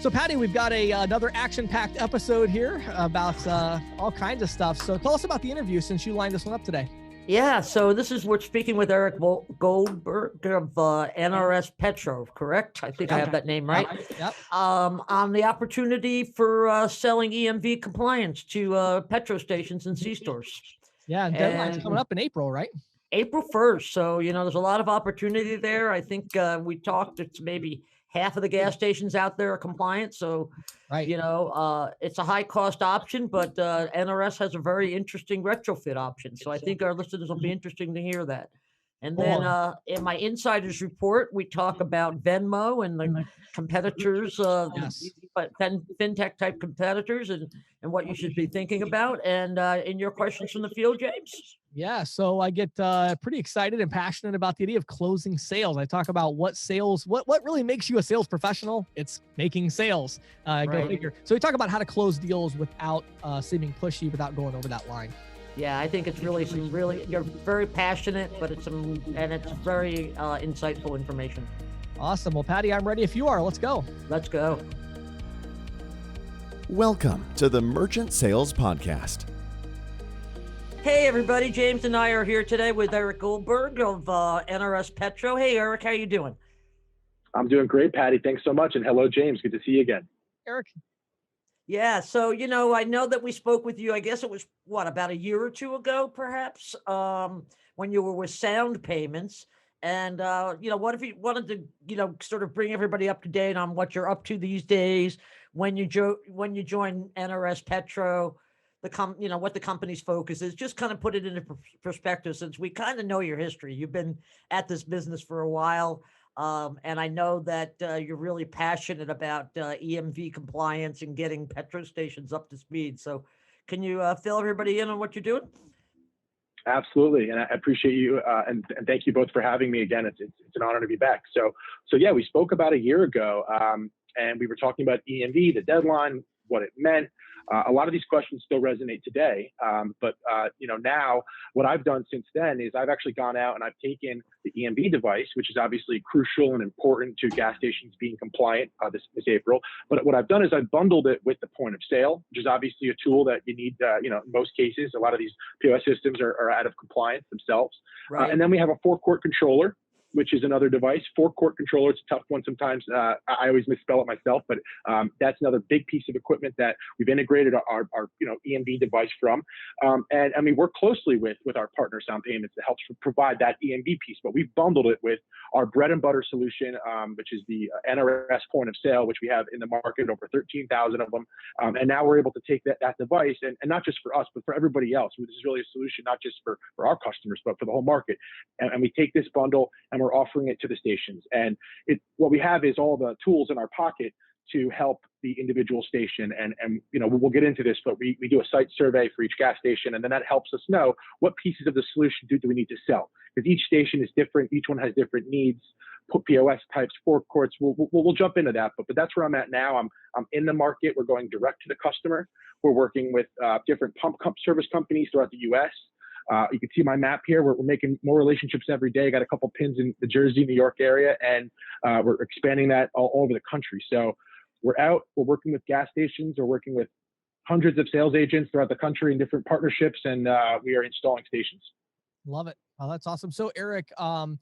So Patty, we've got another action-packed episode here about all kinds of stuff. So tell us about the interview since you lined this one up today. Yeah, so we're speaking with Eric Goldberg of NRS Petro, correct? I think I have that name right. Yep. On the opportunity for selling EMV compliance to Petro stations and C-stores. Yeah, and deadline's coming up in April, right? April 1st. So, there's a lot of opportunity there. I think we talked, it's maybe half of the gas stations out there are compliant. So, right. It's a high cost option, but NRS has a very interesting retrofit option. So I think our listeners will be interesting to hear that. And then in my insiders report, we talk about Venmo and the competitors, fintech type competitors and what you should be thinking about. And in your questions from the field, James? Yeah, so I get pretty excited and passionate about the idea of closing sales. I talk about what really makes you a sales professional. It's making sales. Go figure. So we talk about how to close deals without seeming pushy, without going over that line. Yeah, I think it's really you're very passionate, but it's very insightful information. Awesome. Well, Patty, I'm ready if you are. Let's go. Let's go. Welcome to the Merchant Sales Podcast. Hey, everybody. James and I are here today with Eric Goldberg of NRS Petro. Hey, Eric, how you doing? I'm doing great, Patty. Thanks so much. And hello, James. Good to see you again. Eric. Yeah. So, I know that we spoke with you, I guess it was, about a year or two ago, perhaps, when you were with Sound Payments. And, what if you wanted to, sort of bring everybody up to date on what you're up to these days when you join NRS Petro, what the company's focus is, just kind of put it into perspective since we kind of know your history. You've been at this business for a while. And I know that you're really passionate about EMV compliance and getting Petro stations up to speed. So can you fill everybody in on what you're doing? Absolutely. And I appreciate you. And thank you both for having me again. It's an honor to be back. So yeah, we spoke about a year ago and we were talking about EMV, the deadline, what it meant. A lot of these questions still resonate today. But now what I've done since then is I've actually gone out and I've taken the EMV device, which is obviously crucial and important to gas stations being compliant this April. But what I've done is I've bundled it with the point of sale, which is obviously a tool that you need, in most cases. A lot of these POS systems are out of compliance themselves. Right. And then we have a forecourt controller, which is another device. Forecourt controller, it's a tough one sometimes. I always misspell it myself, but that's another big piece of equipment that we've integrated our EMV device from. And we work closely with our partner Sound Payments that helps provide that EMV piece, but we've bundled it with our bread and butter solution, which is the NRS point of sale, which we have in the market, over 13,000 of them. And now we're able to take that device and not just for us, but for everybody else. This is really a solution, not just for our customers, but for the whole market. And we take this bundle and we're offering it to the stations. And what we have is all the tools in our pocket to help the individual station. And we'll get into this, but we do a site survey for each gas station, and then that helps us know what pieces of the solution do we need to sell. Because each station is different, each one has different needs, POS types, forecourts. We'll jump into that, but that's where I'm at now. I'm in the market. We're going direct to the customer. We're working with different pump service companies throughout the U.S. You can see my map here. We're making more relationships every day. I got a couple pins in the Jersey, New York area, and we're expanding that all over the country. So we're out. We're working with gas stations. We're working with hundreds of sales agents throughout the country in different partnerships, and we are installing stations. Love it. Oh, that's awesome. So Eric, and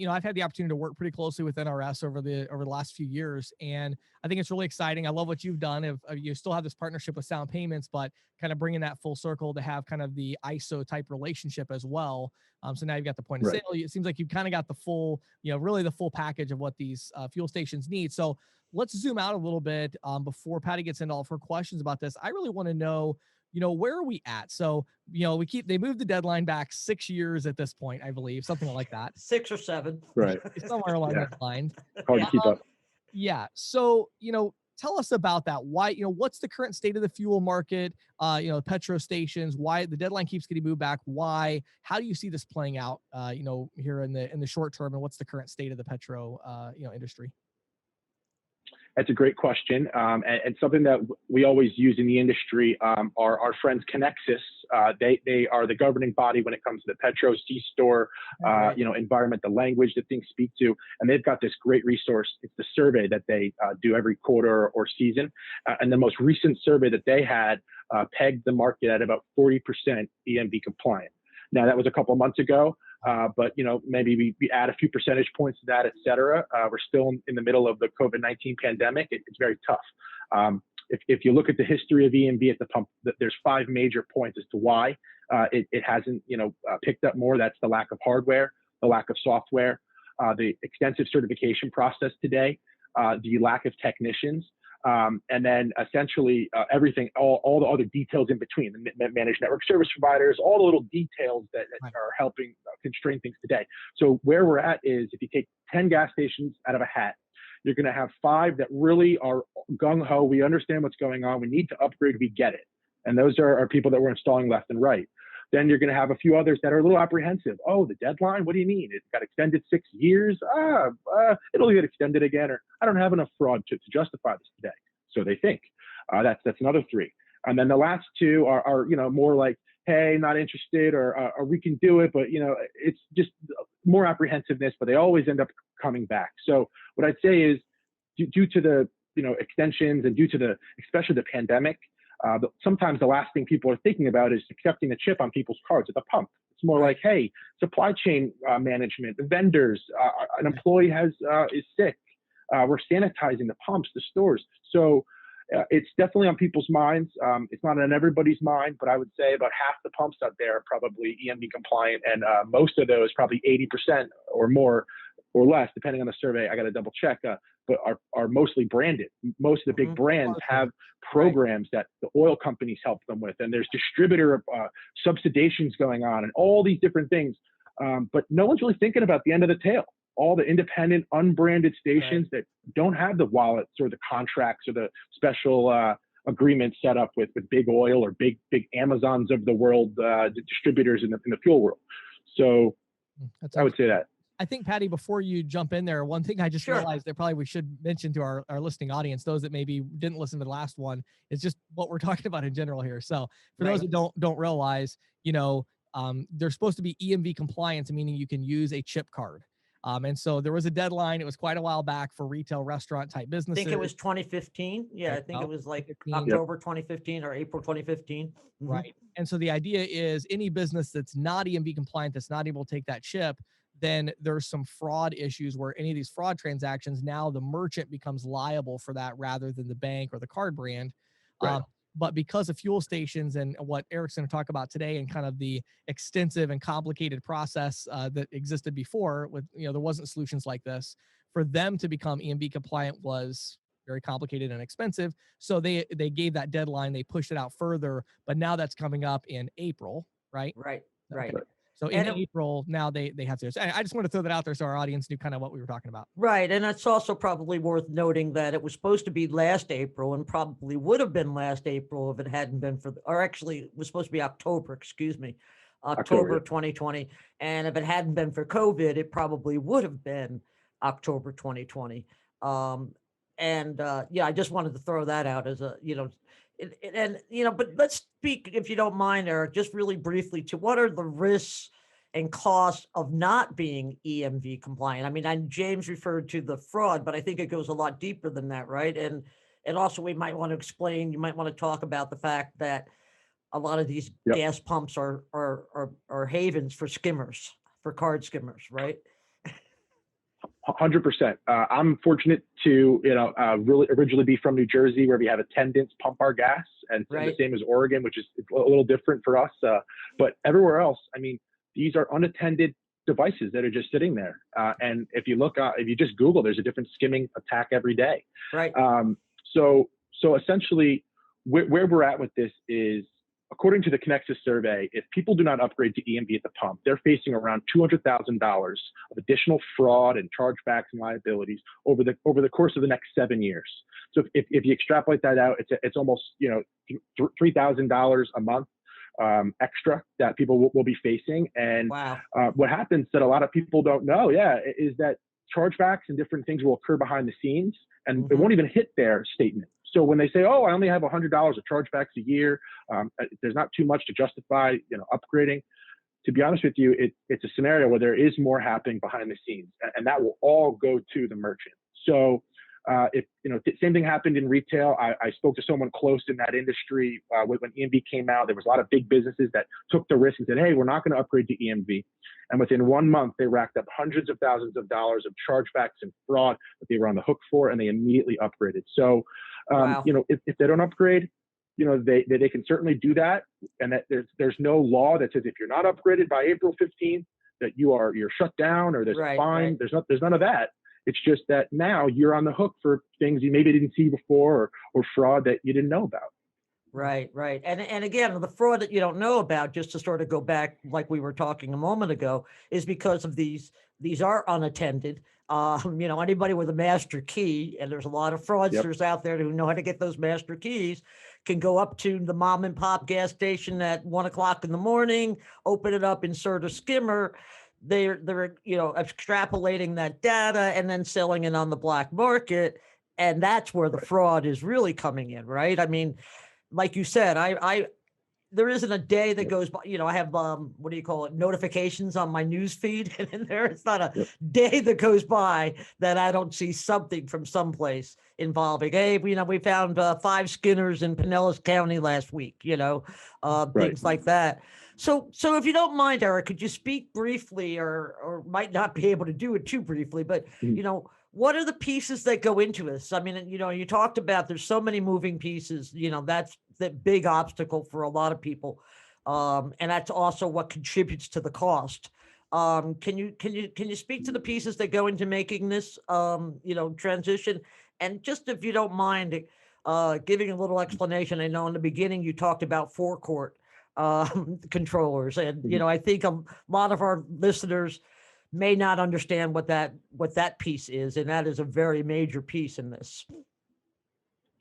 I've had the opportunity to work pretty closely with NRS over the last few years, and I think it's really exciting. I love what you've done. If you still have this partnership with Sound Payments, but kind of bringing that full circle to have kind of the ISO type relationship as well. So now you've got the point of sale. It seems like you've kind of got the full, really the full package of what these fuel stations need. So let's zoom out a little bit before Patty gets into all of her questions about this. I really want to know, where are we at? So, they moved the deadline back 6 years at this point, I believe, something like that. 6 or 7. Right. Somewhere along that line. Hard to keep up. Yeah. So, tell us about that. Why, what's the current state of the fuel market? Petro stations, why the deadline keeps getting moved back? Why? How do you see this playing out, here in the short term? And what's the current state of the petro, industry? That's a great question, and something that we always use in the industry are our friends Connexus They are the governing body when it comes to the Petro C-store, environment, the language that things speak to. And they've got this great resource. It's the survey that they do every quarter or season. And the most recent survey that they had pegged the market at about 40% EMV compliant. Now, that was a couple of months ago, but maybe we add a few percentage points to that, et cetera. We're still in the middle of the COVID-19 pandemic. It's very tough. If you look at the history of EMV at the pump, there's 5 major points as to why it hasn't, picked up more. That's the lack of hardware, the lack of software, the extensive certification process today, the lack of technicians, and then essentially everything, all the other details in between, the managed network service providers, all the little details that are helping constrain things today. So where we're at is, if you take 10 gas stations out of a hat, you're going to have 5 that really are gung-ho. We understand what's going on. We need to upgrade. We get it. And those are people that we're installing left and right. Then you're going to have a few others that are a little apprehensive. Oh, the deadline? What do you mean? It got extended 6 years? It'll get extended again. Or I don't have enough fraud to justify this today. So they think. That's another 3. And then the last 2 are more like, hey, not interested, or we can do it, but it's just more apprehensiveness, but they always end up coming back. So what I'd say is, due to the extensions and due to especially the pandemic, sometimes the last thing people are thinking about is accepting a chip on people's cards at the pump. It's more like, hey, supply chain management, the vendors, an employee is sick. We're sanitizing the pumps, the stores. So it's definitely on people's minds. It's not on everybody's mind, but I would say about half the pumps out there are probably EMV compliant, and most of those, probably 80% or more or less, depending on the survey, I got to double check, but are mostly branded. Most of the big brands have programs that the oil companies help them with, and there's distributor subsidizations going on and all these different things. But no one's really thinking about the end of the tail. All the independent, unbranded stations that don't have the wallets or the contracts or the special agreements set up with big oil or big Amazons of the world, the distributors in the fuel world. So I would say that. I think, Patty, before you jump in there, one thing I just realized that probably we should mention to our listening audience, those that maybe didn't listen to the last one, is just what we're talking about in general here. So for those that don't realize, there's supposed to be EMV compliance, meaning you can use a chip card. And so there was a deadline. It was quite a while back for retail restaurant type businesses. I think it was 2015. Yeah, I think it was like October 2015 or April 2015. Mm-hmm. Right. And so the idea is, any business that's not EMV compliant, that's not able to take that chip, then there's some fraud issues where any of these fraud transactions, now the merchant becomes liable for that rather than the bank or the card brand. Right. But because of fuel stations and what Eric's going to talk about today, and kind of the extensive and complicated process that existed before, with there wasn't solutions like this, for them to become EMV compliant was very complicated and expensive. So they gave that deadline, they pushed it out further, but now that's coming up in April, right? Right. So in April, now they have to. I just want to throw that out there so our audience knew kind of what we were talking about. Right. And it's also probably worth noting that it was supposed to be last April, and probably would have been last April if it hadn't been it was supposed to be October 2020. And if it hadn't been for COVID, it probably would have been October 2020. I just wanted to throw that out as but let's speak, if you don't mind, Eric, just really briefly to what are the risks and costs of not being EMV compliant. I mean, James referred to the fraud, but I think it goes a lot deeper than that, right? And also we might want to explain, you might want to talk about the fact that a lot of these gas pumps are havens for skimmers, for card skimmers, right? 100%. I'm fortunate to, really originally be from New Jersey, where we have attendants pump our gas, and the same as Oregon, which is a little different for us. But everywhere else, I mean, these are unattended devices that are just sitting there. And if you look, if you just Google, there's a different skimming attack every day. Right. So essentially, where we're at with this is, according to the Connexus survey, if people do not upgrade to EMV at the pump, they're facing around $200,000 of additional fraud and chargebacks and liabilities over the course of the next 7 years. So if you extrapolate that out, it's almost $3,000 a month extra that people will be facing. And what happens that a lot of people don't know, is that chargebacks and different things will occur behind the scenes, and it won't even hit their statement. So when they say, oh, I only have $100 of chargebacks a year, there's not too much to justify, upgrading. To be honest with you, it's a scenario where there is more happening behind the scenes, and that will all go to the merchant. So if same thing happened in retail. I spoke to someone close in that industry when EMV came out. There was a lot of big businesses that took the risk and said, hey, we're not going to upgrade to EMV. And within 1 month, they racked up hundreds of thousands of dollars of chargebacks and fraud that they were on the hook for, and they immediately upgraded. So, Wow. If they don't upgrade, they can certainly do that. And that there's no law that says if you're not upgraded by April 15th, that you're shut down or there's a fine. Right. There's none of that. It's just that now you're on the hook for things you maybe didn't see before or fraud that you didn't know about. Right. And again, the fraud that you don't know about, just to sort of go back, like we were talking a moment ago, is because of these are unattended. Anybody with a master key, and there's a lot of fraudsters out there who know how to get those master keys, can go up to the mom and pop gas station at 1 o'clock in the morning, open it up, insert a skimmer. They're extrapolating that data and then selling it on the black market. And that's where the fraud is really coming in, right? I mean, like you said, there isn't a day that goes by, I have, what do you call it? Notifications on my news feed. And it's not a day that goes by that I don't see something from someplace involving, hey, we found 5 Skinners in Pinellas County last week, things like that. So if you don't mind, Eric, could you speak briefly or might not be able to do it too briefly, but, what are the pieces that go into this? I mean, you talked about there's so many moving pieces, that's the big obstacle for a lot of people. And that's also what contributes to the cost. Can you speak to the pieces that go into making this, transition? And just if you don't mind, giving a little explanation. I know in the beginning you talked about forecourt controllers, and I think a lot of our listeners may not understand what that piece is, and that is a very major piece in this.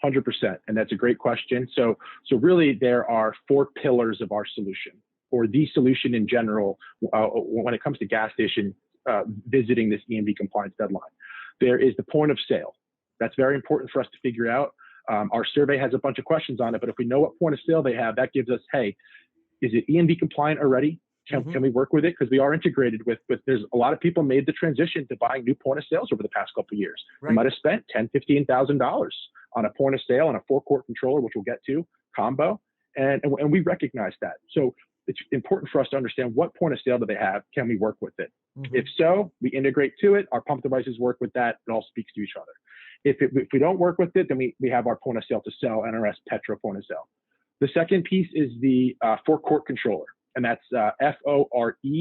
100%, and that's a great question. So really, there are 4 pillars of our solution, or the solution in general, when it comes to gas station visiting this EMV compliance deadline. There is the point of sale. That's very important for us to figure out. Our survey has a bunch of questions on it, but if we know what point of sale they have, that gives us, hey, is it EMV compliant already? Can we work with it? Because we are integrated with, there's a lot of people made the transition to buying new point of sales over the past couple of years. Right. They might have spent $10,000, $15,000 on a point of sale and a forecourt controller, which we'll get to, combo. And we recognize that. So it's important for us to understand what point of sale do they have? Can we work with it? If so, we integrate to it. Our pump devices work with that. It all speaks to each other. If we don't work with it, then we have our point of sale to sell, NRS Petro point of sale. The second piece is the forecourt controller. And that's FORECOURT,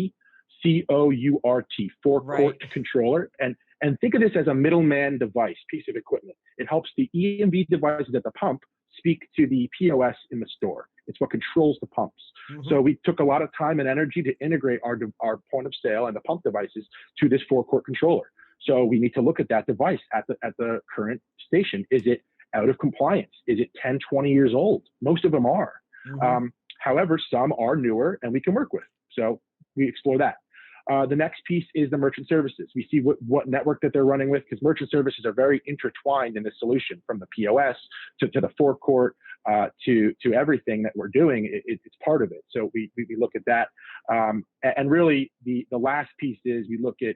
forecourt controller. And think of this as a middleman device, piece of equipment. It helps the EMV devices at the pump speak to the POS in the store. It's what controls the pumps. So we took a lot of time and energy to integrate our point of sale and the pump devices to this forecourt controller. So we need to look at that device at the current station. Is it out of compliance? Is it 10, 20 years old? Most of them are. However, some are newer and we can work with. So we explore that. The next piece is the merchant services. We see what network that they're running with, because merchant services are very intertwined in this solution, from the POS to the forecourt to everything that we're doing. It's part of it. So we look at that. And really the last piece is we look at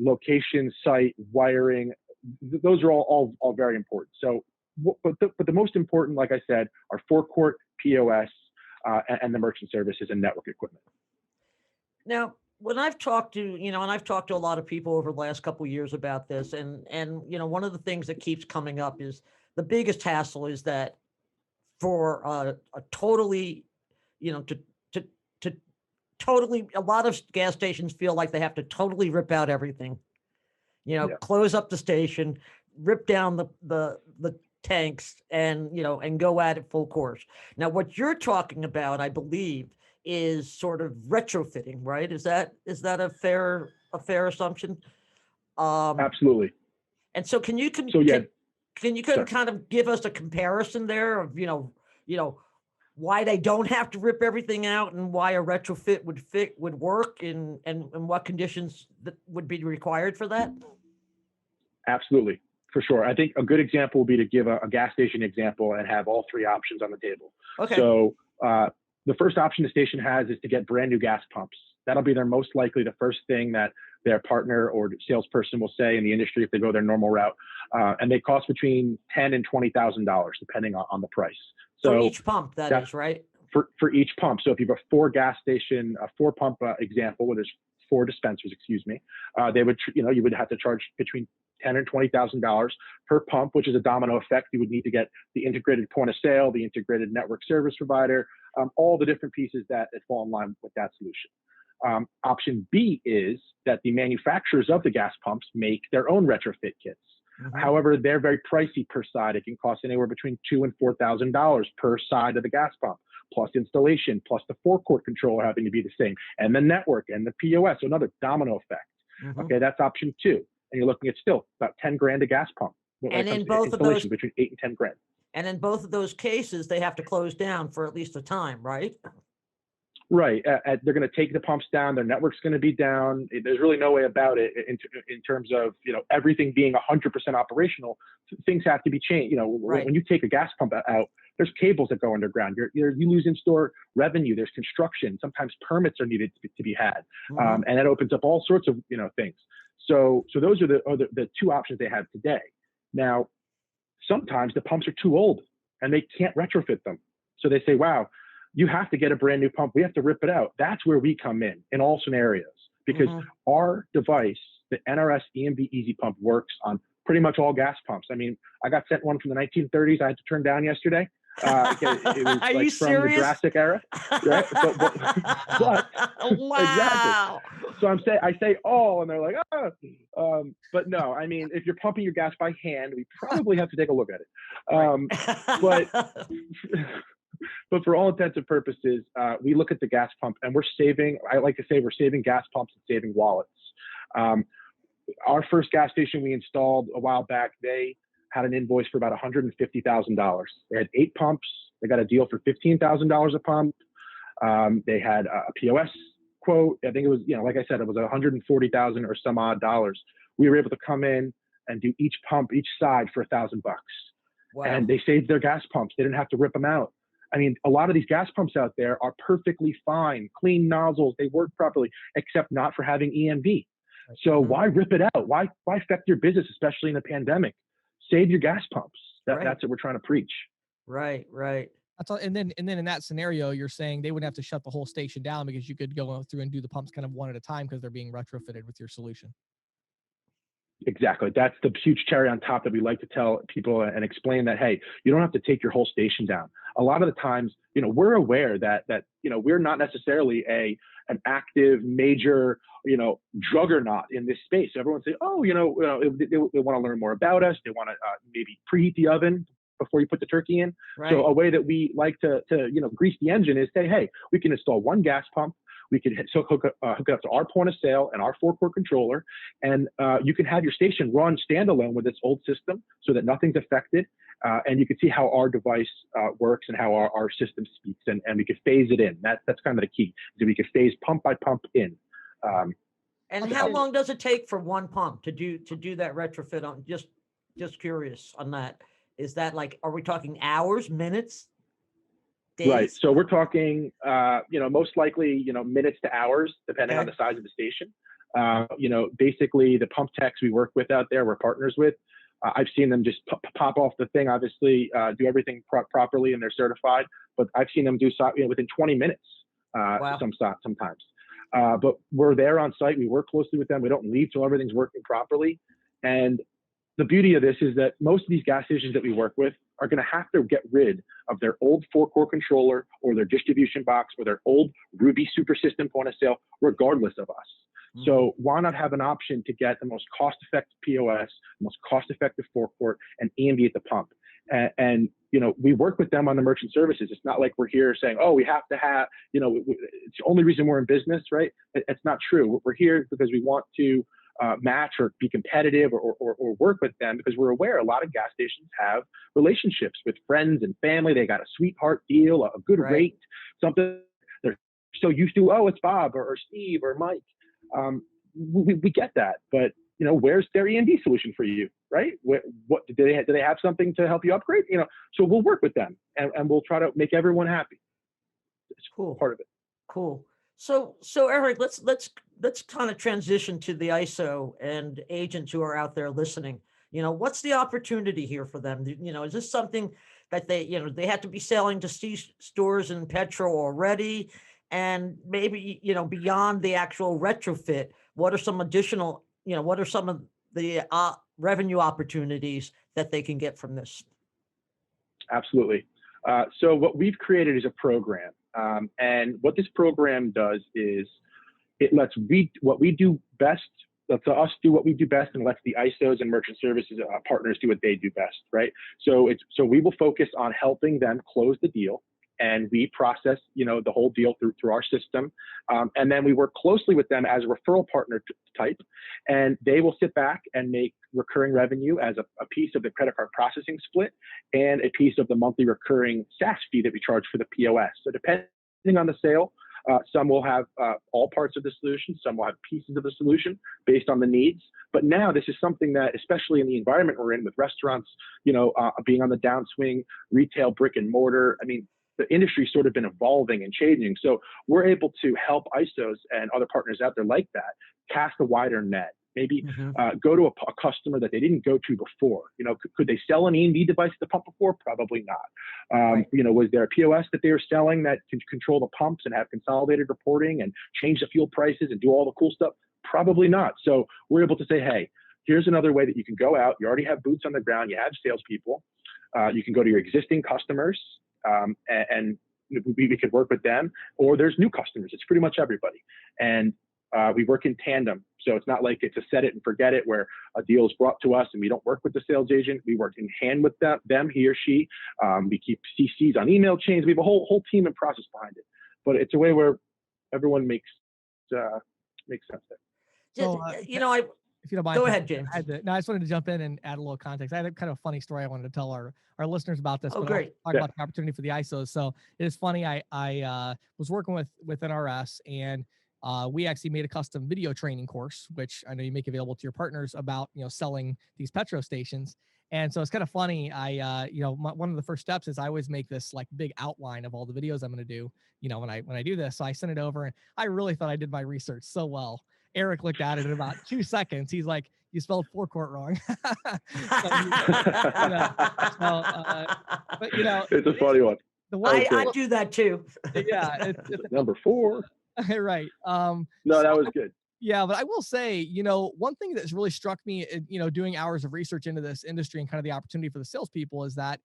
location, site, wiring. Those are all very important. So, but the most important, like I said, are forecourt, POS, and the merchant services and network equipment. Now, when I've talked to, and I've talked to a lot of people over the last couple of years about this, and one of the things that keeps coming up is the biggest hassle is that for a totally, to totally, a lot of gas stations feel like they have to totally rip out everything, close up the station, rip down the tanks, and go at it full course. Now, what you're talking about, I believe, is sort of retrofitting, right? Is that a fair assumption? Absolutely. And so can you Sure. kind of give us a comparison there of why they don't have to rip everything out and why a retrofit would work and what conditions that would be required for that? Absolutely. For sure. I think a good example would be to give a gas station example and have all three options on the table. Okay. So the first option the station has is to get brand new gas pumps. That'll be their most likely the first thing that their partner or salesperson will say in the industry if they go their normal route. And they cost between $10,000 and $20,000 depending on the price. So for each pump, that is, right? For each pump. So if you have a 4 gas station, a 4 pump example where there's 4 dispensers, they would, you would have to charge between $10,000 and $20,000 per pump, which is a domino effect. You would need to get the integrated point of sale, the integrated network service provider, all the different pieces that fall in line with that solution. Option B is that the manufacturers of the gas pumps make their own retrofit kits. Mm-hmm. However, they're very pricey per side. It can cost anywhere between $2,000 and $4,000 per side of the gas pump, plus installation, plus the forecourt controller having to be the same, and the network and the POS, so another domino effect. Mm-hmm. Okay, that's option 2. And you're looking at still about 10 grand a gas pump. And in both of those, between 8 and 10 grand. And in both of those cases, they have to close down for at least a time, right? Right. They're going to take the pumps down. Their network's going to be down. There's really no way about it in terms of, everything being 100% operational. Things have to be changed. Right. When you take a gas pump out, there's cables that go underground. You lose in-store revenue. There's construction. Sometimes permits are needed to be had. Mm-hmm. And that opens up all sorts of, things. So those are the 2 options they have today. Now, sometimes the pumps are too old and they can't retrofit them. So they say, wow, you have to get a brand new pump. We have to rip it out. That's where we come in all scenarios, because our device, the NRS EMV Easy Pump, works on pretty much all gas pumps. I mean, I got sent one from the 1930s I had to turn down yesterday. It was Are like you from serious? the Jurassic era, right? But wow. Exactly. So I say all, and they're like, but no, I mean, if you're pumping your gas by hand, we probably have to take a look at it. But for all intents and purposes, we look at the gas pump and we're saving. I like to say we're saving gas pumps and saving wallets. Our first gas station we installed a while back, they had an invoice for about $150,000. They had 8 pumps. They got a deal for $15,000 a pump. They had a POS quote. I think it was, like I said, it was $140,000 or some odd dollars. We were able to come in and do each pump, each side for $1,000. Wow. And they saved their gas pumps. They didn't have to rip them out. I mean, a lot of these gas pumps out there are perfectly fine, clean nozzles. They work properly, except not for having EMV. So why rip it out? Why affect your business, especially in a pandemic? Save your gas pumps. That's what we're trying to preach. Right. That's all. And then in that scenario, you're saying they wouldn't have to shut the whole station down because you could go through and do the pumps kind of one at a time because they're being retrofitted with your solution. Exactly. That's the huge cherry on top that we like to tell people and explain that, hey, you don't have to take your whole station down. A lot of the times, we're aware that we're not necessarily an active major, juggernaut in this space. Everyone say, oh, they want to learn more about us. They want to maybe preheat the oven before you put the turkey in. Right. So a way that we like to grease the engine is say, hey, we can install one gas pump. We can hook it up to our point of sale and our forecourt controller, and you can have your station run standalone with its old system so that nothing's affected, and you can see how our device works and how our system speaks, and we can phase it in. That's kind of the key, is we can phase pump by pump in. And how long does it take for one pump to do that retrofit? On just curious on that. Is that are we talking hours, minutes? Days? Right. So we're talking, most likely, minutes to hours, depending on the size of the station. Basically the pump techs we work with out there, we're partners with. I've seen them just pop off the thing, obviously, do everything properly, and they're certified. But I've seen them do within 20 minutes sometimes. But we're there on site. We work closely with them. We don't leave till everything's working properly. And the beauty of this is that most of these gas stations that we work with are going to have to get rid of their old forecourt controller or their distribution box or their old Ruby Super System point of sale, regardless of us. Mm-hmm. So why not have an option to get the most cost-effective POS, the most cost-effective forecourt, and EMV at the pump? And we work with them on the merchant services. It's not like we're here saying, oh, we have to have, it's the only reason we're in business, right? It's not true. We're here because we want to match or be competitive or work with them, because we're aware a lot of gas stations have relationships with friends and family. They got a sweetheart deal, a good rate, something they're so used to. Oh, it's Bob or Steve or Mike. We get that, but where's their EMV solution for you, right? What do they have something to help you upgrade? So we'll work with them and we'll try to make everyone happy. It's Cool. part of it. Cool. So Eric, let's kind of transition to the ISO and agents who are out there listening. What's the opportunity here for them? Is this something that they have to be selling to stores and Petro already? And maybe, beyond the actual retrofit, what are some additional, what are some of the revenue opportunities that they can get from this? Absolutely. So what we've created is a program. And what this program does is it lets what we do best, lets us do what we do best, and lets the ISOs and merchant services partners do what they do best, right? So we will focus on helping them close the deal, and we process, the whole deal through our system. And then we work closely with them as a referral partner type, and they will sit back and make recurring revenue as a piece of the credit card processing split and a piece of the monthly recurring SaaS fee that we charge for the POS. So depending on the sale, some will have all parts of the solution, some will have pieces of the solution based on the needs. But now this is something that, especially in the environment we're in with restaurants, being on the downswing, retail, brick and mortar, the industry's sort of been evolving and changing. So we're able to help ISOs and other partners out there like that cast a wider net. Maybe go to a customer that they didn't go to before. Could they sell an EMV device at the pump before? Probably not. Right. Was there a POS that they were selling that could control the pumps and have consolidated reporting and change the fuel prices and do all the cool stuff? Probably not. So we're able to say, hey, here's another way that you can go out. You already have boots on the ground. You have salespeople. You can go to your existing customers and we could work with them, or there's new customers. It's pretty much everybody. And we work in tandem. So it's not like it's a set it and forget it where a deal is brought to us and we don't work with the sales agent. We work in hand with them, he or she. We keep CCs on email chains. We have a whole team and process behind it. But it's a way where everyone makes sense there. So, if you don't mind, go ahead, James. I just wanted to jump in and add a little context. I had a kind of funny story I wanted to tell our listeners about this. Oh, but great. I'll talk about the opportunity for the ISOs. So it is funny. I was working with NRS, and we actually made a custom video training course, which I know you make available to your partners about, selling these Petro stations. And so it's kind of funny. One of the first steps is I always make this like big outline of all the videos I'm going to do, when I do this. So I sent it over, and I really thought I did my research so well. Eric looked at it in about 2 seconds. He's like, "You spelled forecourt wrong." But it's a funny one. I do that too. Yeah, it's number 4. Right. No, that was good. Yeah, but I will say, one thing that's really struck me, doing hours of research into this industry and kind of the opportunity for the salespeople is that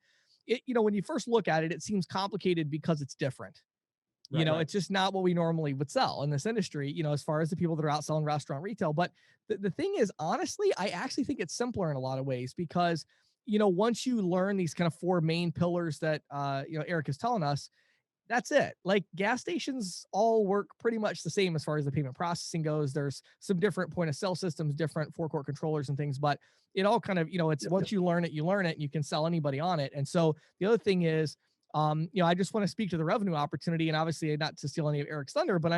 when you first look at it, it seems complicated because it's different. Right. It's just not what we normally would sell in this industry, as far as the people that are out selling restaurant retail. But the thing is, honestly, I actually think it's simpler in a lot of ways because, once you learn these kind of 4 main pillars that, Eric is telling us, that's it. Like gas stations all work pretty much the same as far as the payment processing goes. There's some different point of sale systems, different forecourt controllers and things, but it all kind of, it's once you learn it, and you can sell anybody on it. And so the other thing is, I just want to speak to the revenue opportunity, and obviously not to steal any of Eric's thunder, but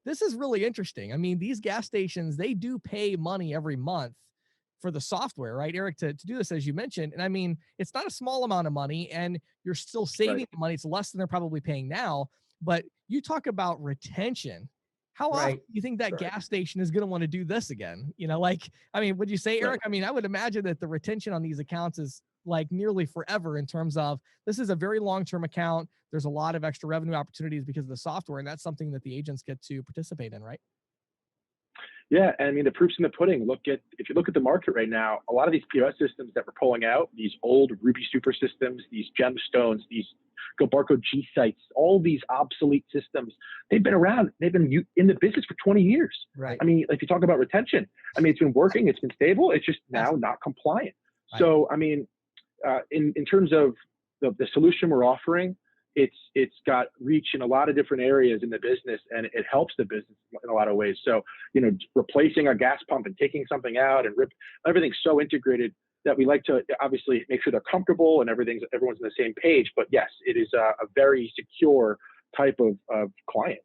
this is really interesting. These gas stations, they do pay money every month for the software, right, Eric, to do this, as you mentioned. And it's not a small amount of money, and you're still saving money. It's less than they're probably paying now, but you talk about retention. How often do you think that gas station is going to want to do this again? Would you say, Eric, I would imagine that the retention on these accounts is like nearly forever in terms of this is a very long-term account. There's a lot of extra revenue opportunities because of the software, and that's something that the agents get to participate in, right? Yeah, the proof's in the pudding. If you look at the market right now, a lot of these POS systems that we're pulling out, these old Ruby Super systems, these gemstones, these GoBarcode G sites, all these obsolete systems, they've been around. They've been in the business for 20 years. Right. If you talk about retention, it's been working, it's been stable, it's just now not compliant. Right. So, in terms of the solution we're offering, it's got reach in a lot of different areas in the business, and it helps the business in a lot of ways. So, replacing a gas pump and taking something out and everything's so integrated that we like to obviously make sure they're comfortable and everyone's on the same page. But yes, it is a very secure type of client.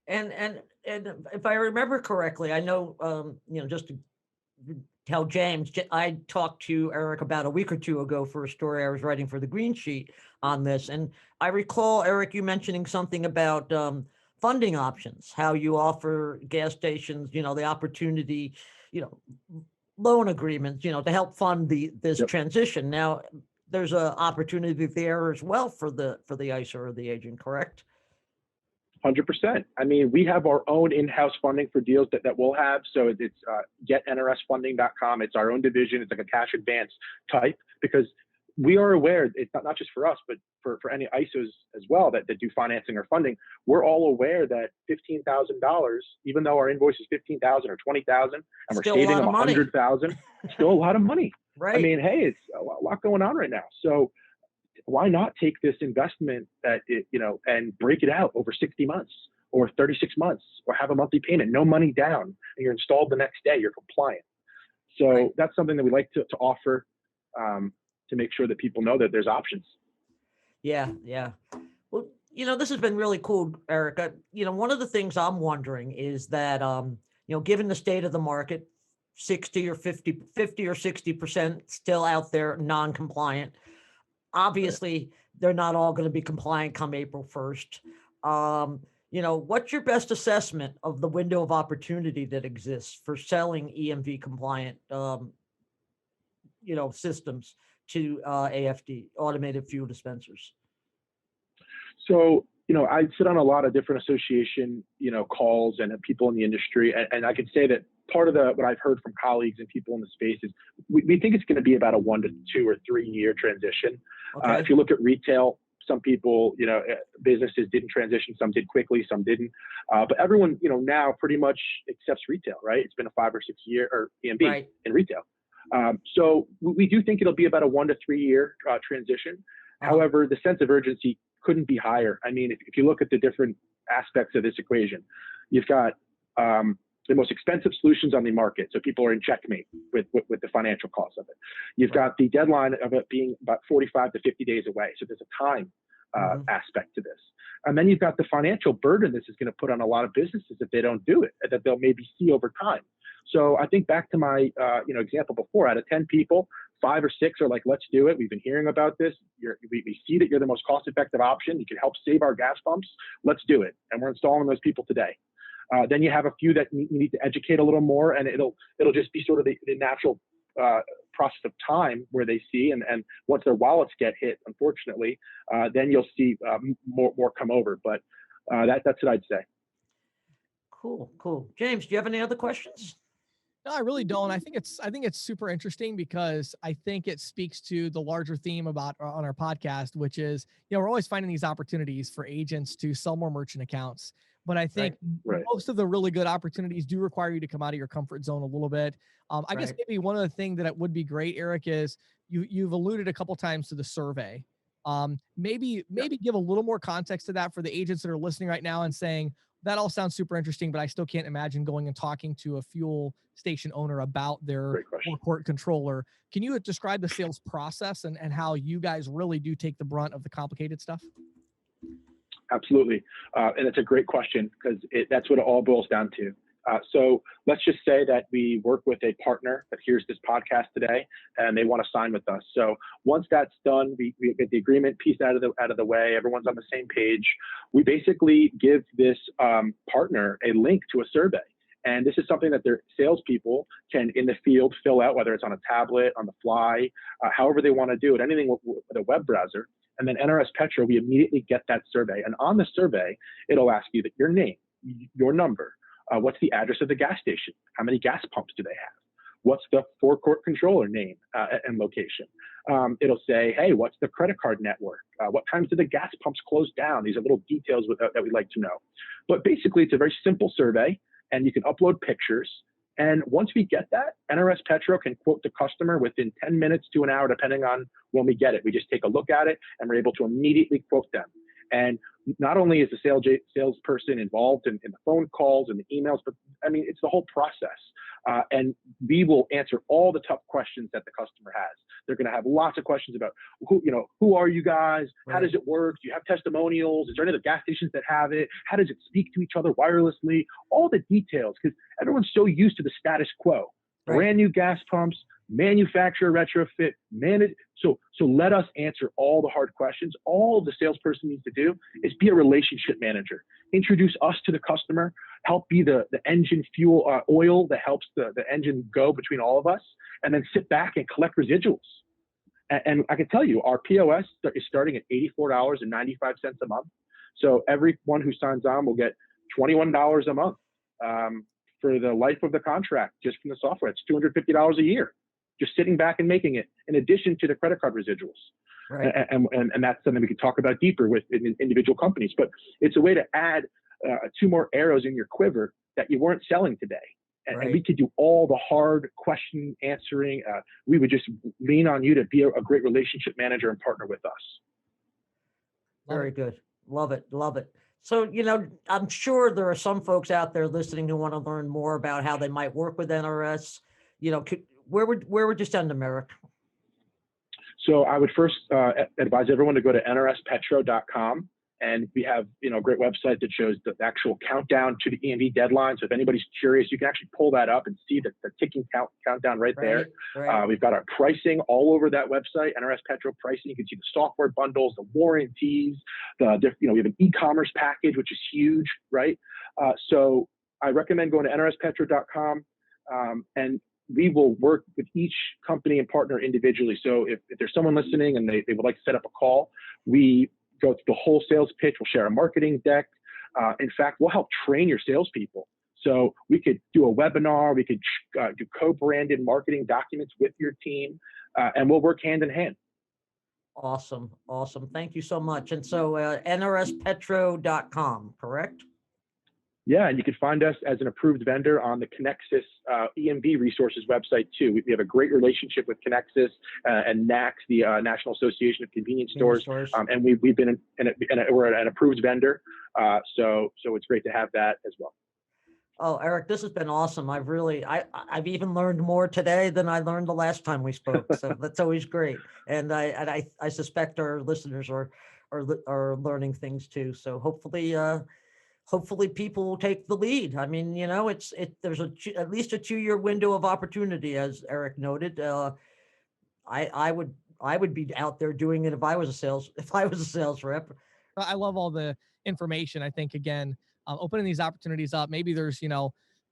And if I remember correctly, I know, just to tell James, I talked to Eric about a week or two ago for a story I was writing for the Green Sheet on this. And I recall, Eric, you mentioning something about funding options, how you offer gas stations, the opportunity, you know, loan agreements, to help fund this Yep. transition. Now, there's an opportunity there as well for the ISO or the agent, correct? 100%. I mean, we have our own in-house funding for deals that we'll have. So it's getnrsfunding.com. It's our own division. It's like a cash advance type, because we are aware, it's not just for us, but for any ISOs as well that do financing or funding. We're all aware that $15,000, even though our invoice is $15,000 or $20,000, and we're Still a saving lot them of money. $100,000, it's still a lot of money. Right. I mean, hey, it's a lot going on right now. So why not take this investment and break it out over 60 months or 36 months, or have a monthly payment, no money down, and you're installed the next day, you're compliant. So Right. that's something that we like to offer, to make sure that people know that there's options. Yeah. Well, this has been really cool, Erica. One of the things I'm wondering is that, given the state of the market, 60 or 50 or 60% still out there non-compliant. Obviously, they're not all going to be compliant come April 1st. What's your best assessment of the window of opportunity that exists for selling EMV compliant, systems to AFD, automated fuel dispensers? So, I sit on a lot of different association, calls and people in the industry. And I could say that part of what I've heard from colleagues and people in the space is we think it's going to be about a 1 to 2 or 3 year transition. Okay. If you look at retail, some people, businesses didn't transition, some did quickly, some didn't. But everyone, now pretty much accepts retail, right? It's been a 5 or 6 year or EMV Right. in retail. So we do think it'll be about a 1 to 3 year transition. Uh-huh. However, the sense of urgency couldn't be higher. I mean, if you look at the different aspects of this equation, you've got the most expensive solutions on the market. So people are in checkmate with the financial costs of it. You've got the deadline of it being about 45 to 50 days away. So there's a time aspect to this. And then you've got the financial burden this is going to put on a lot of businesses if they don't do it, that they'll maybe see over time. So I think back to my example before, out of 10 people, 5 or 6 are like, let's do it. We've been hearing about this. We see that you're the most cost-effective option. You can help save our gas pumps. Let's do it. And we're installing those people today. Then you have a few that you need to educate a little more, and it'll just be sort of the natural process of time where they see, and once their wallets get hit, unfortunately, then you'll see more come over. But that's what I'd say. Cool. James, do you have any other questions? No, I really don't. I think it's super interesting because I think it speaks to the larger theme about on our podcast, which is, we're always finding these opportunities for agents to sell more merchant accounts. But I think Right. most of the really good opportunities do require you to come out of your comfort zone a little bit. I guess Right. maybe one of the things that it would be great, Eric, is you've alluded a couple times to the survey. Maybe give a little more context to that for the agents that are listening right now and saying, that all sounds super interesting, but I still can't imagine going and talking to a fuel station owner about their Great question. forecourt controller. Can you describe the sales process and how you guys really do take the brunt of the complicated stuff? Absolutely. And it's a great question because that's what it all boils down to. So let's just say that we work with a partner that hears this podcast today and they want to sign with us. So once that's done, we get the agreement piece out of the way. Everyone's on the same page. We basically give this partner a link to a survey. And this is something that their salespeople can, in the field, fill out, whether it's on a tablet, on the fly, however they want to do it, anything with a web browser. And then NRS Petro, we immediately get that survey. And on the survey, it'll ask you that your name, your number, what's the address of the gas station, how many gas pumps do they have, what's the forecourt controller name and location. It'll say, hey, what's the credit card network? What times do the gas pumps close down? These are little details that we'd like to know. But basically, it's a very simple survey, and you can upload pictures. And once we get that, NRS Petro can quote the customer within 10 minutes to an hour, depending on when we get it. We just take a look at it, and we're able to immediately quote them. And not only is the salesperson involved in the phone calls and the emails, but I mean, it's the whole process. And we will answer all the tough questions that the customer has. They're going to have lots of questions about who are you guys? How Right. does it work? Do you have testimonials? Is there any other gas stations that have it? How does it speak to each other wirelessly? All the details, because everyone's so used to the status quo. brand new gas pumps, manufacturer retrofit, manage. So let us answer all the hard questions. All the salesperson needs to do is be a relationship manager. Introduce us to the customer, help be the engine fuel, oil that helps the engine go between all of us, and then sit back and collect residuals. And I can tell you, our POS is starting at $84.95 a month. So everyone who signs on will get $21 a month for the life of the contract, just from the software. It's $250 a year, just sitting back and making it, in addition to the credit card residuals. Right. And that's something we could talk about deeper with individual companies. But it's a way to add 2 more arrows in your quiver that you weren't selling today. And we could do all the hard question answering. We would just lean on you to be a great relationship manager and partner with us. Very good. Love it. Love it. So, I'm sure there are some folks out there listening who want to learn more about how they might work with NRS. Where would you send them, Eric? So I would first advise everyone to go to nrspetro.com. And we have, a great website that shows the actual countdown to the EMV deadline. So if anybody's curious, you can actually pull that up and see the ticking countdown right there. Right. We've got our pricing all over that website, NRS Petro pricing. You can see the software bundles, the warranties, we have an e-commerce package, which is huge, right? So I recommend going to nrspetro.com, and we will work with each company and partner individually. So if there's someone listening and they would like to set up a call, we go through the whole sales pitch. We'll share a marketing deck. In fact, we'll help train your salespeople. So we could do a webinar. We could do co-branded marketing documents with your team, and we'll work hand in hand. Awesome. Thank you so much. And so nrspetro.com, correct? Yeah, and you can find us as an approved vendor on the Connexus EMV resources website too. We have a great relationship with Connexus and NACS, the National Association of Convenience Stores, and we've been we're an approved vendor. So it's great to have that as well. Oh, Eric, this has been awesome. I've even learned more today than I learned the last time we spoke. So that's always great. And I suspect our listeners are learning things too. So hopefully people will take the lead. I mean, there's at least a 2-year window of opportunity, as Eric noted. I would be out there doing it if I was a sales rep. I love all the information. I think, again, opening these opportunities up, maybe there's,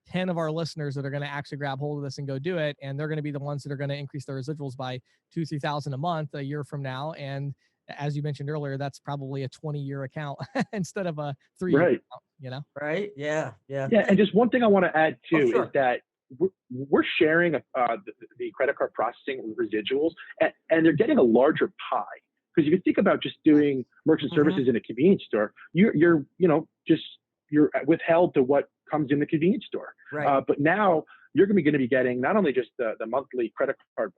10 of our listeners that are going to actually grab hold of this and go do it. And they're going to be the ones that are going to increase their residuals by $2,000-$3,000 a month a year from now. And as you mentioned earlier, that's probably a 20-year account instead of a 3-year account, Right. Yeah. And just one thing I want to add too sure. is that we're sharing the credit card processing residuals, and they're getting a larger pie. Because if you think about just doing merchant services in a convenience store, you're withheld to what comes in the convenience store. Right. But now you're going to be getting not only just the monthly credit card,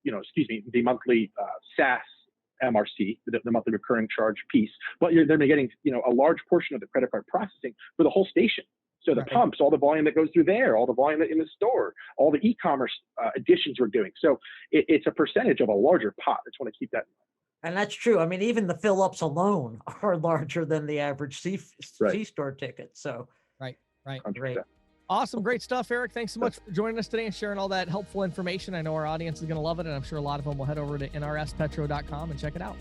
the monthly SaaS MRC, the monthly recurring charge piece, but they're getting a large portion of the credit card processing for the whole station. So the pumps, all the volume that goes through there, all the volume in the store, all the e-commerce additions we're doing. So it's a percentage of a larger pot. I just want to keep that in mind. And that's true. I mean, even the fill-ups alone are larger than the average C-store ticket. So right. 100%. Great. Awesome. Great stuff, Eric. Thanks so much for joining us today and sharing all that helpful information. I know our audience is going to love it, and I'm sure a lot of them will head over to nrspetro.com and check it out.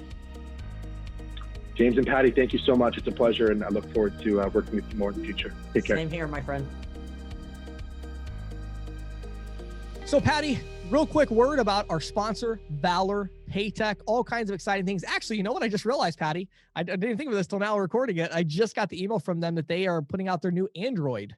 James and Patty, thank you so much. It's a pleasure, and I look forward to working with you more in the future. Take care. Same here, my friend. So, Patty, real quick word about our sponsor, Valor Paytech, all kinds of exciting things. Actually, you know what I just realized, Patty? I didn't think of this till now we're recording it. I just got the email from them that they are putting out their new Android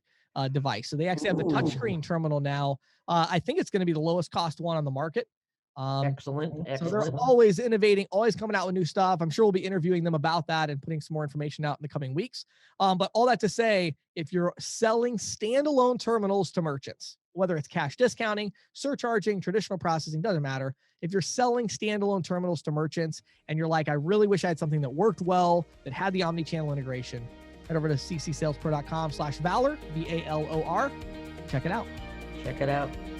device. So they actually have the touchscreen terminal now. I think it's going to be the lowest cost one on the market. Excellent. So they're always innovating, always coming out with new stuff. I'm sure we'll be interviewing them about that and putting some more information out in the coming weeks. But all that to say, if you're selling standalone terminals to merchants, whether it's cash discounting, surcharging, traditional processing, doesn't matter. If you're selling standalone terminals to merchants and you're like, I really wish I had something that worked well, that had the omni-channel integration, head over to ccsalespro.com/Valor, VALOR. Check it out.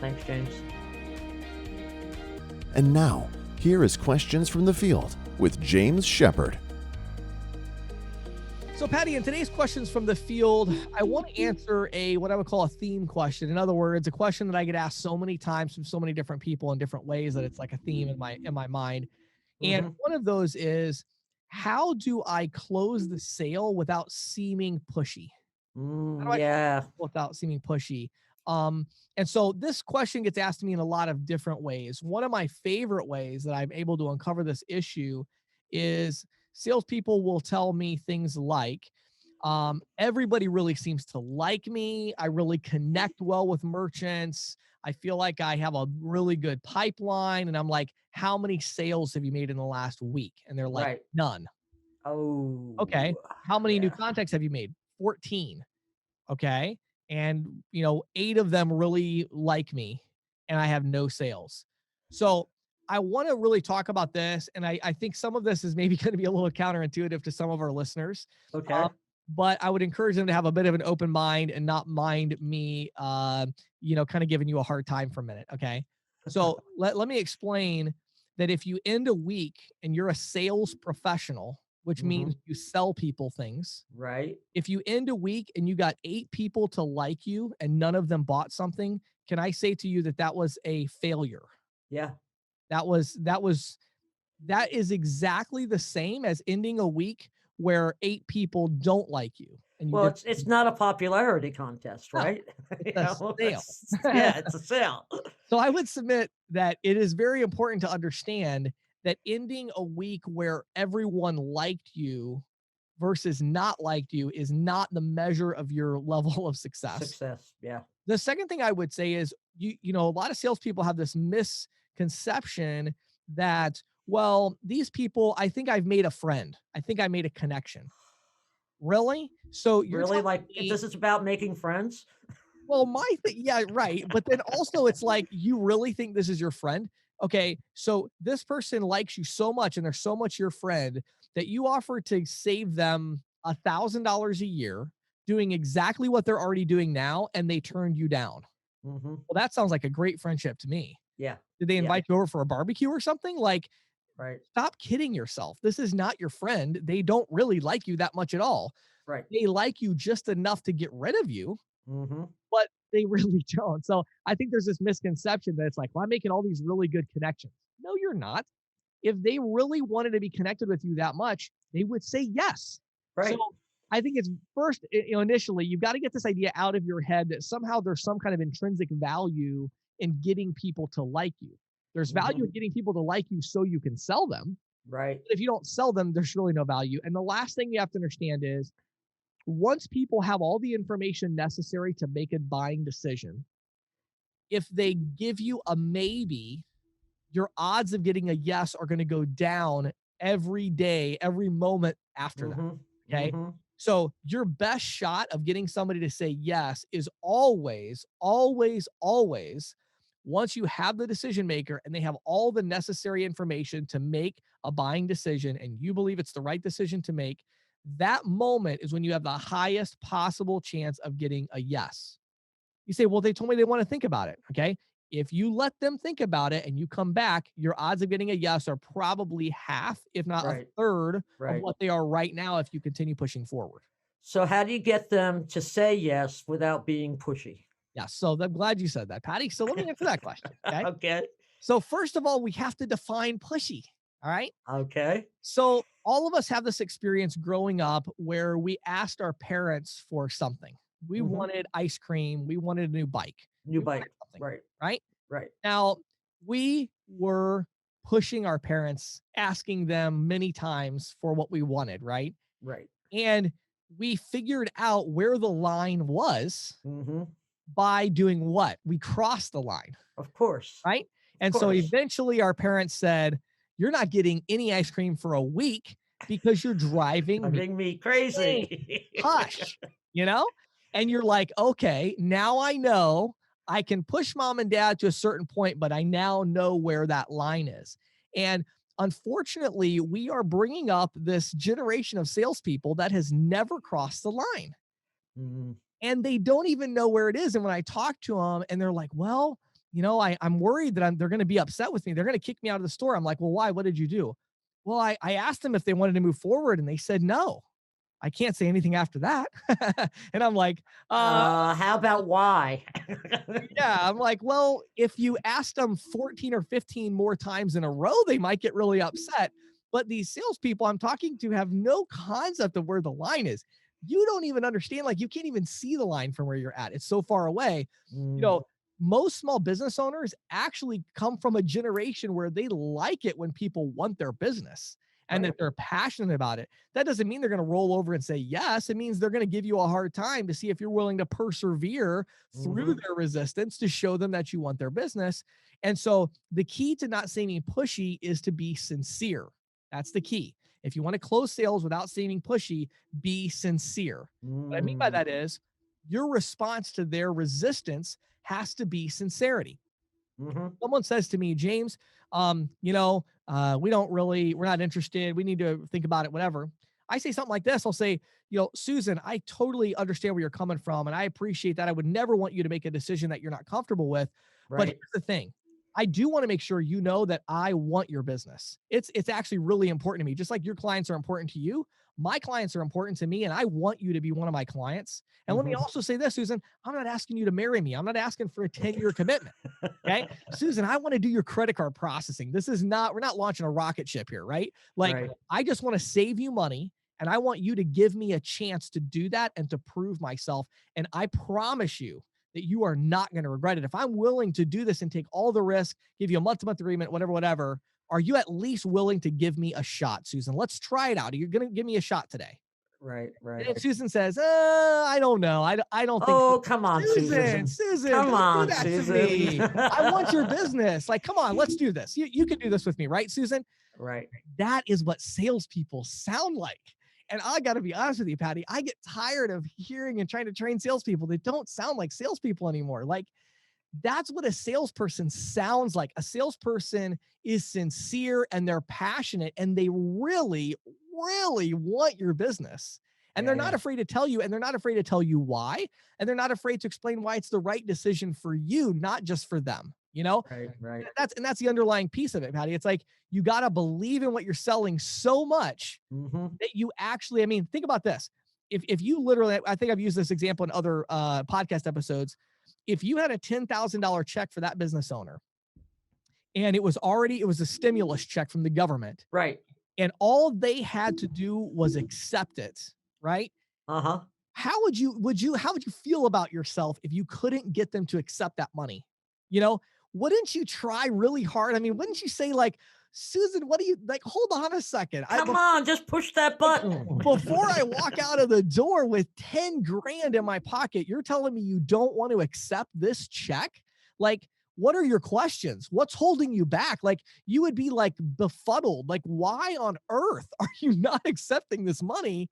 Thanks, James. And now, here is questions from the field with James Shepard. So, Patty, in today's questions from the field, I want to answer what I would call a theme question. In other words, a question that I get asked so many times from so many different people in different ways that it's like a theme in my mind. And Hmm. one of those is, how do I close the sale without seeming pushy? How do I close Yeah. without seeming pushy? Um, and so this question gets asked to me in a lot of different ways. One of my favorite ways that I'm able to uncover this issue is salespeople will tell me things like, everybody really seems to like me. I really connect well with merchants. I feel like I have a really good pipeline. And I'm like, how many sales have you made in the last week? And they're like, Right. none. Okay. Oh, How many new yeah. contacts have you made? 14. Okay. And, 8 of them really like me and I have no sales. So I want to really talk about this. And I think some of this is maybe going to be a little counterintuitive to some of our listeners. Um, Okay. but I would encourage them to have a bit of an open mind and not mind me, kind of giving you a hard time for a minute. Okay. So let me explain that if you end a week and you're a sales professional, which Hmm. means you sell people things, Right. if you end a week and you got 8 people to like you and none of them bought something, can I say to you that that was a failure? Yeah. That is exactly the same as ending a week where 8 people don't like you and you Well, did it's not a popularity contest, no, right? it's a sale. Yeah, it's a sale. So I would submit that it is very important to understand that ending a week where everyone liked you versus not liked you is not the measure of your level of success. Success. Yeah. The second thing I would say is a lot of salespeople have this misconception that, well, these people, I think I've made a friend. I think I made a connection. Really? So you're Really, telling like, me, this is about making friends? well, my thing, yeah, right. But then also it's like, you really think this is your friend? Okay, so this person likes you so much and they're so much your friend that you offer to save them $1,000 a year doing exactly what they're already doing now, and they turned you down. Mhm. Well, that sounds like a great friendship to me. Yeah. Did they Yeah. invite you over for a barbecue or something? Like, Right. stop kidding yourself. This is not your friend. They don't really like you that much at all. Right. They like you just enough to get rid of you, Mhm. but they really don't. So I think there's this misconception that it's like, well, I'm making all these really good connections. No, you're not. If they really wanted to be connected with you that much, they would say yes. So Right. I think it's first, initially, you've got to get this idea out of your head that somehow there's some kind of intrinsic value in getting people to like you. There's value Mhm. in getting people to like you so you can sell them. Right. But if you don't sell them, there's really no value. And the last thing you have to understand is, once people have all the information necessary to make a buying decision, if they give you a maybe, your odds of getting a yes are going to go down every day, every moment after that. Mhm. Okay. Mhm. So your best shot of getting somebody to say yes is always, always, always once you have the decision maker and they have all the necessary information to make a buying decision and you believe it's the right decision to make, that moment is when you have the highest possible chance of getting a yes. You say, well, they told me they want to think about it. Okay. If you let them think about it and you come back, your odds of getting a yes are probably half, if not a Right. third of Right. what they are right now if you continue pushing forward. So how do you get them to say yes without being pushy? Yeah. So I'm glad you said that, Patty. So let me answer that question. Okay. Okay. So, first of all, we have to define pushy. All right. Okay. So, all of us have this experience growing up where we asked our parents for something. We Mhm. wanted ice cream. We wanted a new bike. New We wanted bike. something. Right. Right. Right. Now, we were pushing our parents, asking them many times for what we wanted, right? Right. And we figured out where the line was Mhm. by doing what? We crossed the line, Of course. right? Of And so course. eventually our parents said, "You're not getting any ice cream for a week because you're driving me Driving me insane. crazy. Hush." You know? And you're like, "Okay, now I know I can push mom and dad to a certain point, but I now know where that line is." And unfortunately, we are bringing up this generation of salespeople that has never crossed the line Mhm. and they don't even know where it is. And when I talk to them and they're like, well, I'm worried that they're going to be upset with me. They're going to kick me out of the store. I'm like, well, why? What did you do? Well, I asked them if they wanted to move forward and they said no. I can't say anything after that. And I'm like, How about why? yeah, I'm like, well, if you asked them 14 or 15 more times in a row, they might get really upset. But these salespeople I'm talking to have no concept of where the line is. You don't even understand, like, you can't even see the line from where you're at. It's so far away. You Mm, know, most small business owners actually come from a generation where they like it when people want their business and right. that they're passionate about it. That doesn't mean they're going to roll over and say yes. It means they're going to give you a hard time to see if you're willing to persevere through Mhm. their resistance to show them that you want their business. And so the key to not seeming pushy is to be sincere. That's the key. If you want to close sales without seeming pushy, be sincere. What I mean by Mm, that is your response to their resistance has to be sincerity. mhm. Someone says to me, James, we're not interested. We need to think about it, whatever. I say something like this. I'll say, Susan, I totally understand where you're coming from. And I appreciate that. I would never want you to make a decision that you're not comfortable with. But Right. here's the thing. I do want to make sure you know that I want your business. It's actually really important to me. Just like your clients are important to you, my clients are important to me, and I want you to be one of my clients. And let me Mhm. also say this, Susan, I'm not asking you to marry me. I'm not asking for a 10-year commitment. Okay. Susan, I want to do your credit card processing. We're not launching a rocket ship here, right? Like, Right. I just want to save you money and I want you to give me a chance to do that and to prove myself. And I promise you that you are not going to regret it. If I'm willing to do this and take all the risk, give you a month-to-month agreement, whatever, are you at least willing to give me a shot, Susan? Let's try it out. You're going to give me a shot today. Right. And Right. then Susan says, I don't know. I don't think so. Oh, come on, Susan. Susan, Come don't do on, that to Susan. me. I want your business. Like, come on, let's do this. You can do this with me, right, Susan? Right. That is what salespeople sound like. And I got to be honest with you, Patty, I get tired of hearing and trying to train salespeople that don't sound like salespeople anymore. Like, that's what a salesperson sounds like. A salesperson is sincere and they're passionate and they really, really want your business. And they're Yeah. not afraid to tell you, and they're not afraid to tell you why. And they're not afraid to explain why it's the right decision for you, not just for them. Right. Right. That's the underlying piece of it, Patty. It's like you got to believe in what you're selling so much Mhm. that you actually, I mean, think about this. If you literally, I think I've used this example in other podcast episodes. If you had a $10,000 check for that business owner and it was a stimulus check from the government Right. and all they had to do was accept it, right? Uh-huh. How would you feel about yourself if you couldn't get them to accept that money? You know, wouldn't you try really hard? I mean, wouldn't you say like, Susan, what do you like? Hold on a second. Come on, just push that button. Before I walk out of the door with 10 grand in my pocket, you're telling me you don't want to accept this check? Like, what are your questions? What's holding you back? Like, you would be like befuddled. Like, why on earth are you not accepting this money?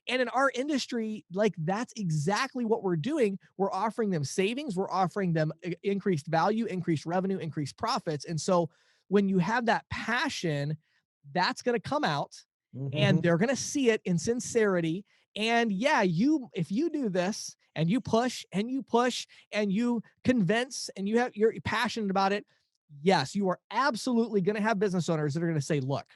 And in our industry, like, that's exactly what we're doing. We're offering them savings, we're offering them increased value, increased revenue, increased profits. And so when you have that passion, that's going to come out and Mhm. they're going to see it in sincerity. And yeah, if you do this and you push and you push and you convince and you're passionate about it, yes, you are absolutely going to have business owners that are going to say, look,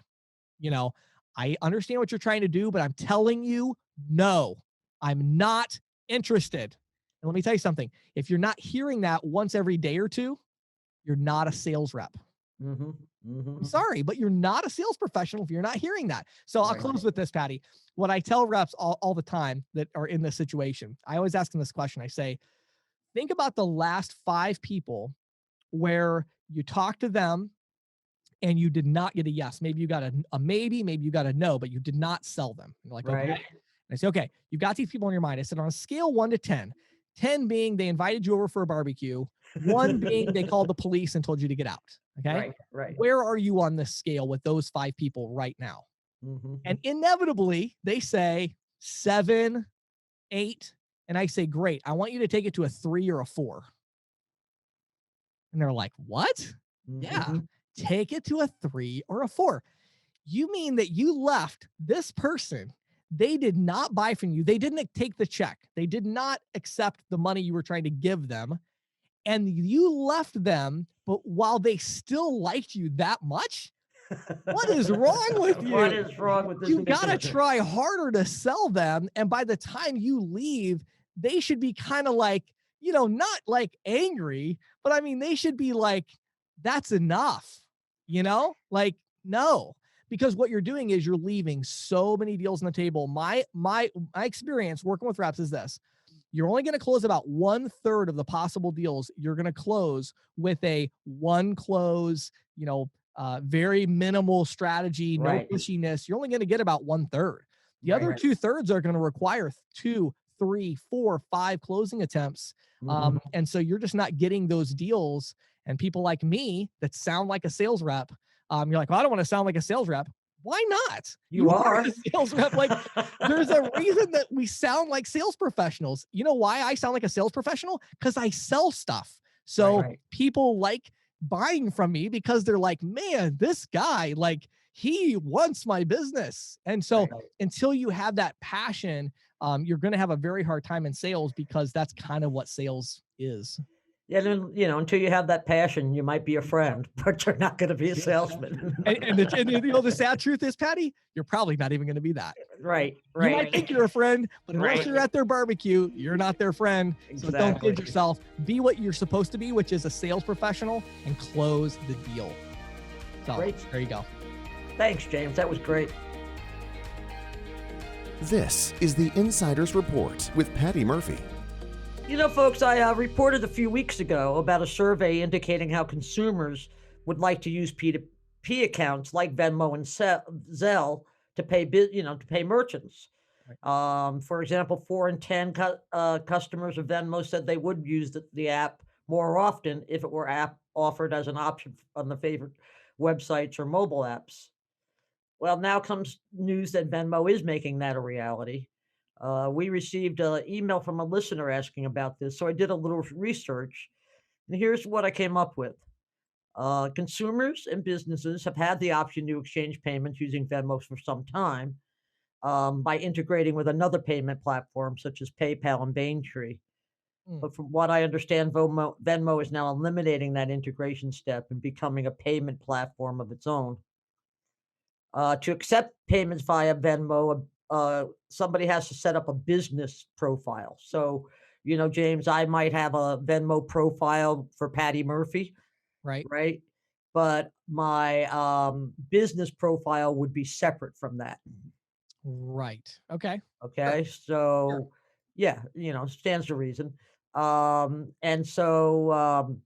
you know, I understand what you're trying to do, but I'm telling you, no, I'm not interested. And let me tell you something. If you're not hearing that once every day or two, you're not a sales rep. Mhm. I'm Mhm. sorry, but you're not a sales professional if you're not hearing that. So I'll Right. close with this, Patty. What I tell reps all the time that are in this situation, I always ask them this question. I say, think about the last 5 people where you talk to them and you did not get a yes. Maybe you got a maybe, maybe you got a no, but you did not sell them. You're like, okay. Right. And I say, okay, you've got these people in your mind. I said, on a scale 1 to 10, 10 being they invited you over for a barbecue, 1 being they called the police and told you to get out. Okay. Right. Right. Where are you on this scale with those 5 people right now? Mhm. And inevitably they say 7, 8. And I say, great. I want you to take it to a 3 or a 4. And they're like, what? Yeah. Mhm. Take it to a 3 or a 4. You mean that you left this person, they did not buy from you, they didn't take the check, they did not accept the money you were trying to give them, and you left them, but while they still liked you that much, What is wrong with you? What is wrong with this? You got to business? try harder to sell them. And by the time you leave, they should be kind of like, not like angry, but I mean, they should be like, that's enough, like, no, because what you're doing is you're leaving so many deals on the table. My experience working with reps is this: you're only going to close about 1/3 of the possible deals you're going to close with a one close, very minimal strategy, no Right. pushiness. You're only going to get about 1/3. The other Right. 2/3 are going to require 2, 3, 4, 5 closing attempts. Mhm. And so you're just not getting those deals. And people like me that sound like a sales rep, you're like, well, I don't want to sound like a sales rep. Why not? You are. A sales rep. Like, there's a reason that we sound like sales professionals. You know why I sound like a sales professional? Because I sell stuff. So Right. people like buying from me because they're like, man, this guy, like, he wants my business. And so Right. until you have that passion, you're going to have a very hard time in sales, because that's kind of what sales is. Yeah, then, until you have that passion, you might be a friend, but you're not going to be a salesman. And the sad truth is, Patty, you're probably not even going to be that. Right. You might Right. think you're a friend, but unless Right. you're at their barbecue, you're not their friend. So don't kid Exactly. yourself. Be what you're supposed to be, which is a sales professional, and close the deal. So Great. there you go. Thanks, James. That was great. This is the Insider's Report with Patty Murphy. Folks, I reported a few weeks ago about a survey indicating how consumers would like to use P2P accounts like Venmo and Zelle to pay, to pay merchants. For example, 4 in 10 customers of Venmo said they would use the app more often if it were offered as an option on the favorite websites or mobile apps. Well, now comes news that Venmo is making that a reality. We received an email from a listener asking about this, so I did a little research, and here's what I came up with. Consumers and businesses have had the option to exchange payments using Venmo for some time, by integrating with another payment platform such as PayPal and Braintree. Mm. But from what I understand, Venmo is now eliminating that integration step and becoming a payment platform of its own. To accept payments via Venmo, somebody has to set up a business profile. So, James, I might have a Venmo profile for Patty Murphy, Right. right? But my business profile would be separate from that. Right. Okay. Okay. So, yeah, stands to reason. And so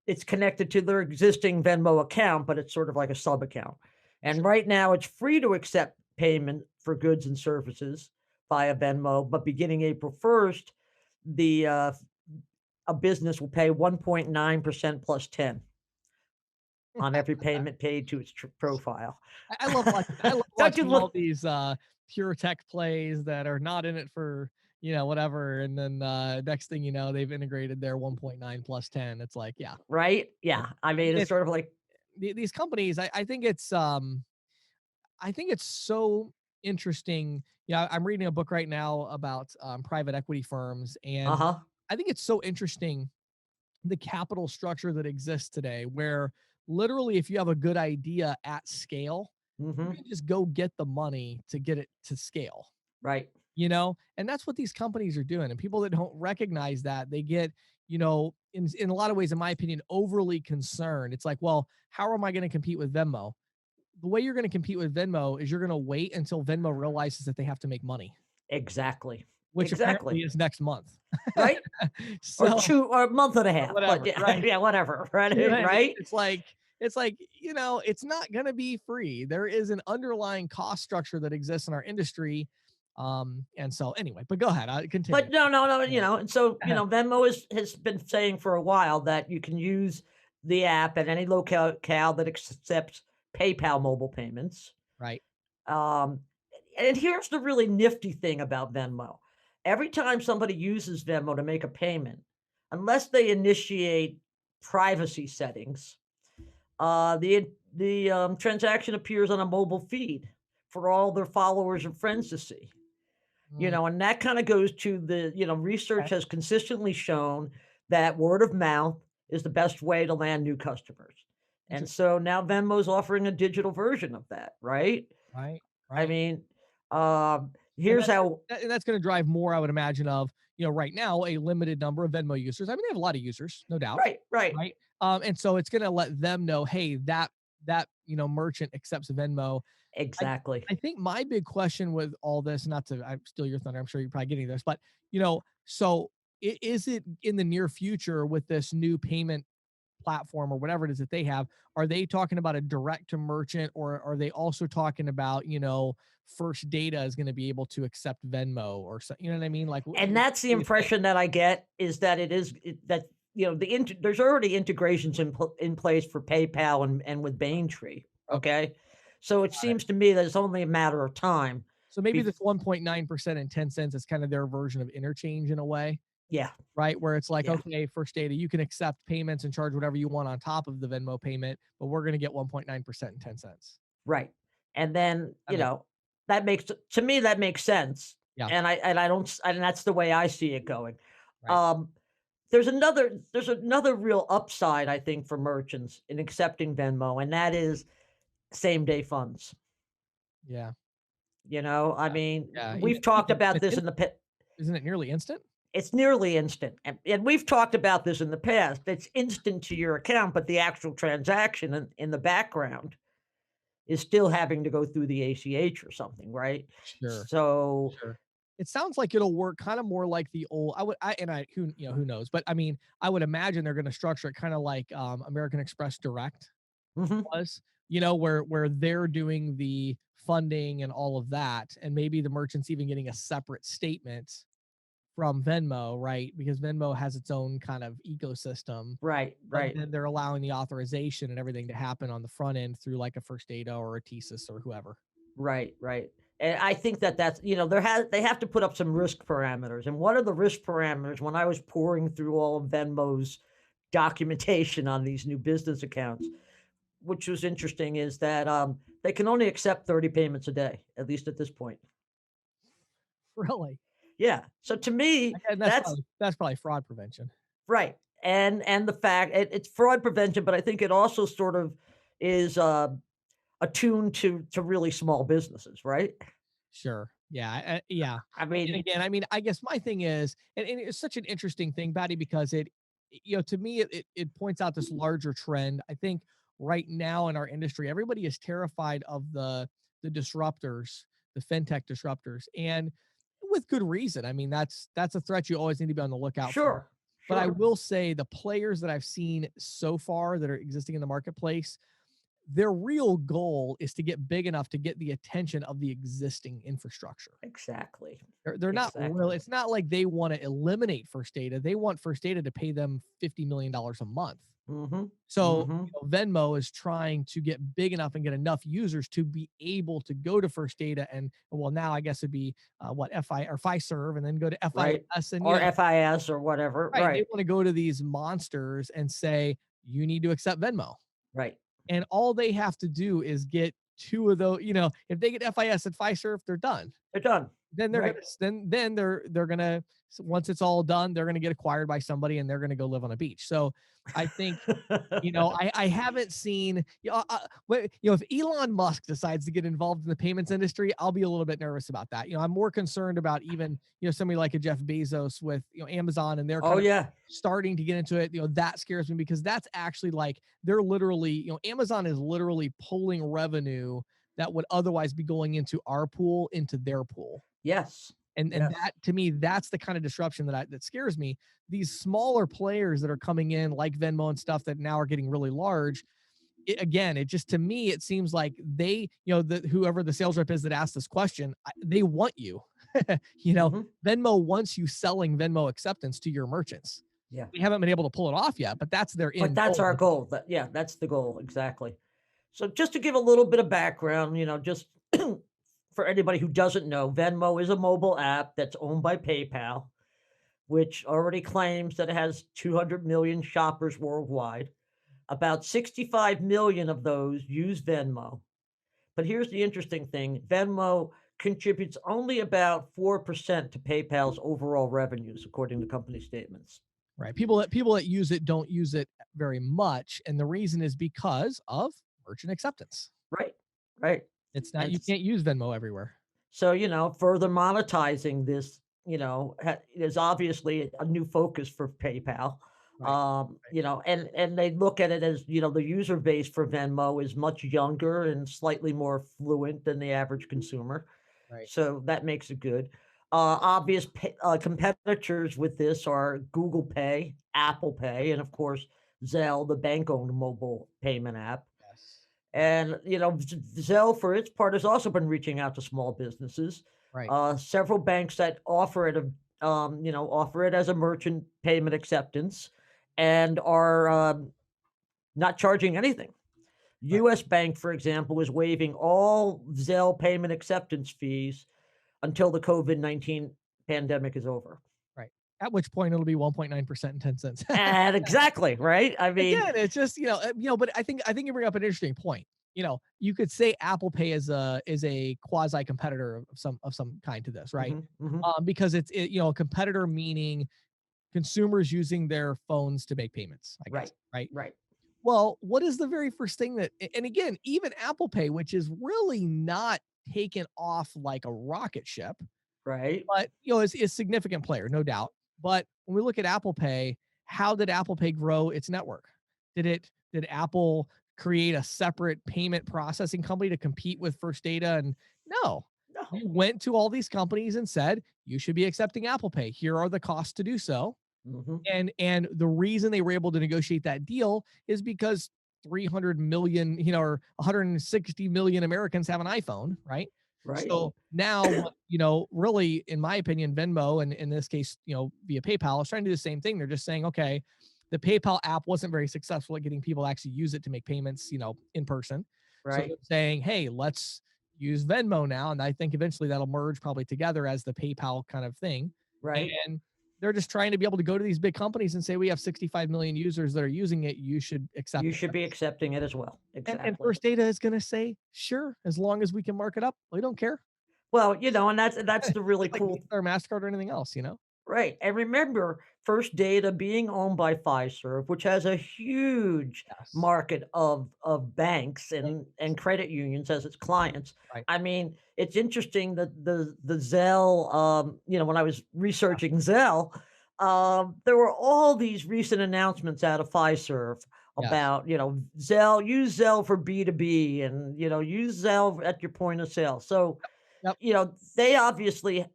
it's connected to their existing Venmo account, but it's sort of like a sub account. And Sure. right now it's free to accept payment for goods and services via Venmo, but beginning April 1st, the a business will pay 1.9% plus 10 on every payment paid to its profile. I love Don't you watching all look these pure tech plays that are not in it for, whatever. And then next thing you know, they've integrated their 1.9 plus 10. It's like, yeah. right? Yeah. I mean, it's It, sort of like, these companies, I think it's so interesting. Yeah, I'm reading a book right now about private equity firms, and uh-huh. I think it's so interesting the capital structure that exists today, where literally, if you have a good idea at scale, you Hmm. can just go get the money to get it to scale. Right. And that's what these companies are doing. And people that don't recognize that, they get, in a lot of ways, in my opinion, overly concerned. It's like, well, how am I going to compete with Venmo? The way you're going to compete with Venmo is you're going to wait until Venmo realizes that they have to make money, Exactly. which apparently Exactly. is next month. Right. Or So, 2 or a month and a or half, but whatever, yeah, right? yeah, whatever, right, You know what I mean? right? It's like, it's not going to be free. There is an underlying cost structure that exists in our industry. And so anyway, but go ahead. I continue. But no, Yeah. and so, Venmo has been saying for a while that you can use the app at any locale that accepts PayPal mobile payments. Right. Um, and here's the really nifty thing about Venmo. Every time somebody uses Venmo to make a payment, unless they initiate privacy settings, the transaction appears on a mobile feed for all their followers and friends to see. Mm, And that kind of goes to research okay. has consistently shown that word of mouth is the best way to land new customers. And Interesting. so now Venmo's offering a digital version of that, right? Right. I Right. mean, And here's how. that's going to drive more, I would imagine, of, right now, a limited number of Venmo users. I mean, they have a lot of users, no doubt. Right, right, Right. And so it's going to let them know, hey, that merchant accepts Venmo. I exactly. I think my big question with all this, not to steal your thunder, I'm sure you're probably getting this, but so is it in the near future with this new payment platform or whatever it is that they have, are they talking about a direct to merchant, or are they also talking about, First Data is going to be able to accept Venmo or so, you know what I mean? Like, And what that's the do you think? impression that I get is that that there's already integrations in place for PayPal and with Braintree. Okay, Okay, so it got it. seems to me that it's only a matter of time. So maybe Bef- this 1.9% and 10 cents is kind of their version of interchange in a way, yeah, right? Where it's like, yeah, okay, First Data, you can accept payments and charge whatever you want on top of the Venmo payment, but we're going to get 1.9% and 10 cents. right. And then That makes, that makes to me that makes sense. yeah, And I don't and that's the way I see it going. right. Um, there's another real upside I think for merchants in accepting Venmo, and that is same day funds. Yeah. I Yeah. mean, Yeah. we've talked about this in the past. Isn't it nearly instant? It's nearly instant, and we've talked about this in the past. It's instant to your account, but the actual transaction in the background is still having to go through the ACH or something, right? Sure. So, Sure. It sounds like it'll work kind of more like the old who knows, but I mean, I would imagine they're going to structure it kind of like American Express Direct mhm, was, where they're doing the funding and all of that, and maybe the merchant's even getting a separate statement from Venmo, right? Because Venmo has its own kind of ecosystem, right, but right, then they're allowing the authorization and everything to happen on the front end through like a First Data or a TSYS or whoever. right, right. And I think that's they have to put up some risk parameters. And one of the risk parameters when I was pouring through all of Venmo's documentation on these new business accounts, which was interesting, is that they can only accept 30 payments a day, at least at this point. Really? Yeah. So to me, And that's that's probably fraud prevention. right. And the fact it's fraud prevention, but I think it also sort of is attuned to really small businesses, right? Sure. Yeah. Yeah. I And mean, again, I mean, I guess my thing is, and it's such an interesting thing, Batty, because to me, it points out this larger trend. I think right now in our industry, everybody is terrified of the disruptors, the fintech disruptors, and with good reason. I mean, that's a threat you always need to be on the lookout for. sure, But I sure. will say the players that I've seen so far that are existing in the marketplace, their real goal is to get big enough to get the attention of the existing infrastructure. Exactly. They're not really, Exactly. it's not like they want to eliminate First Data. They want First Data to pay them $50 million a month. Mhm. So, Mhm. Venmo is trying to get big enough and get enough users to be able to go to First Data and, well, now I guess it'd be what FI or FiServe, and then go to Right. FIS, and Or FIS or whatever. right, they Right. want to go to these monsters and say you need to accept Venmo, Right. and all they have to do is get two of those. If they get FIS and Fiserv, they're done. They're done. Then they're gonna Right. then they're gonna once it's all done, they're gonna get acquired by somebody and they're gonna go live on a beach. So I think I haven't seen, if Elon Musk decides to get involved in the payments industry, I'll be a little bit nervous about that. I'm more concerned about even, somebody like a Jeff Bezos with, Amazon, and they're Oh kind of yeah. starting to get into it. That scares me because that's actually like they're literally, Amazon is literally pulling revenue that would otherwise be going into our pool into their pool. Yes. And Yes. that, to me, that's the kind of disruption that scares me. These smaller players that are coming in like Venmo and stuff that now are getting really large. Again, it just, to me, it seems like they, whoever the sales rep is that asked this question, they want you. you know, Mhm. Venmo wants you selling Venmo acceptance to your merchants. Yeah. We haven't been able to pull it off yet, but that's their But end that's goal. our goal. Yeah, that's the goal. Exactly. So just to give a little bit of background, just for anybody who doesn't know, Venmo is a mobile app that's owned by PayPal, which already claims that it has 200 million shoppers worldwide. About 65 million of those use Venmo. But here's the interesting thing: Venmo contributes only about 4% to PayPal's overall revenues, according to company statements. Right. People that use it don't use it very much, and the reason is because of merchant acceptance. Right. Right. It's not And you can't use Venmo everywhere. so, further monetizing this, is obviously a new focus for PayPal. Right. Right. And they look at it as, the user base for Venmo is much younger and slightly more fluent than the average consumer. Right. So that makes it good. Obvious competitors with this are Google Pay, Apple Pay, and of course, Zelle, the bank-owned mobile payment app. Yes. And, Zelle, for its part, has also been reaching out to small businesses. Right. Several banks that offer it as a merchant payment acceptance and are not charging anything. Right. U.S. Bank, for example, is waiving all Zelle payment acceptance fees until the COVID-19 pandemic is over. Right. At which point it'll be 1.9% and 10 cents. And exactly, right? I mean, Again, it's just, but I think you bring up an interesting point. You could say Apple Pay is a quasi competitor of some kind to this, right? mhm, mhm, Because a competitor meaning consumers using their phones to make payments, I right, guess, right? right, Well, what is the very first thing and again, even Apple Pay, which is really not taken off like a rocket ship, right, but is a significant player, no doubt. But when we look at Apple Pay, how did Apple Pay grow its network? Did Apple create a separate payment processing company to compete with First Data? And no, no, you went to all these companies and said, you should be accepting Apple Pay. Here are the costs to do so. mhm, And the reason they were able to negotiate that deal is because 300 million, or 160 million Americans have an iPhone, right? right, So now, really, in my opinion, Venmo, and in this case, via PayPal, is trying to do the same thing. They're just saying, okay, the PayPal app wasn't very successful at getting people to actually use it to make payments, in person. So right, they're saying, hey, let's use Venmo now. And I think eventually that'll merge probably together as the PayPal kind of thing. right. And they're just trying to be able to go to these big companies and say, we have 65 million users that are using it. You should accept You it. should be accepting it as well. And Exactly. First Data is going to say, sure, as long as we can mark it up, we don't care. Well, and that's the really Just like cool. Visa or MasterCard or anything else. Right. And remember, First Data being owned by Fiserv, which has a huge Yes. market of banks and credit unions as its clients. Right. I mean, it's interesting that the Zelle, when I was researching Zelle, there were all these recent announcements out of Fiserv Yes. about, Zelle, use Zelle for B2B and, use Zelle at your point of sale. So, Yep. they obviously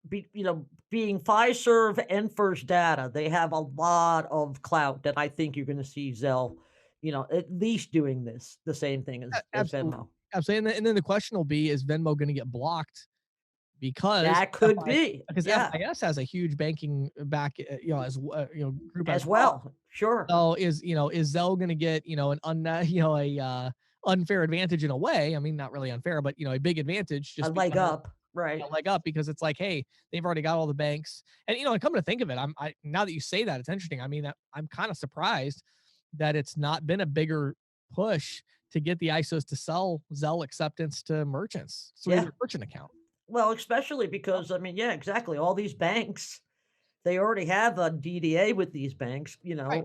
being Fiserv and First Data, they have a lot of clout that I think you're going to see Zelle, at least doing the same thing as Absolutely. Venmo. Absolutely. And then the question will be, is Venmo going to get blocked because That could be, because yeah, FIS has a huge banking back, group as well. well. Sure, So is Zelle going to get, unfair advantage in a way? I mean, not really unfair, but a big advantage a just leg because up, right? a leg up because it's like, hey, they've already got all the banks. And and come to think of it, now that you say that, it's interesting. I mean, I'm kind of surprised that it's not been a bigger push to get the ISOs to sell Zelle acceptance to merchants through Yeah. their merchant account. Well, especially because I mean, yeah, exactly. All these banks, they already have a DDA with these banks. Right.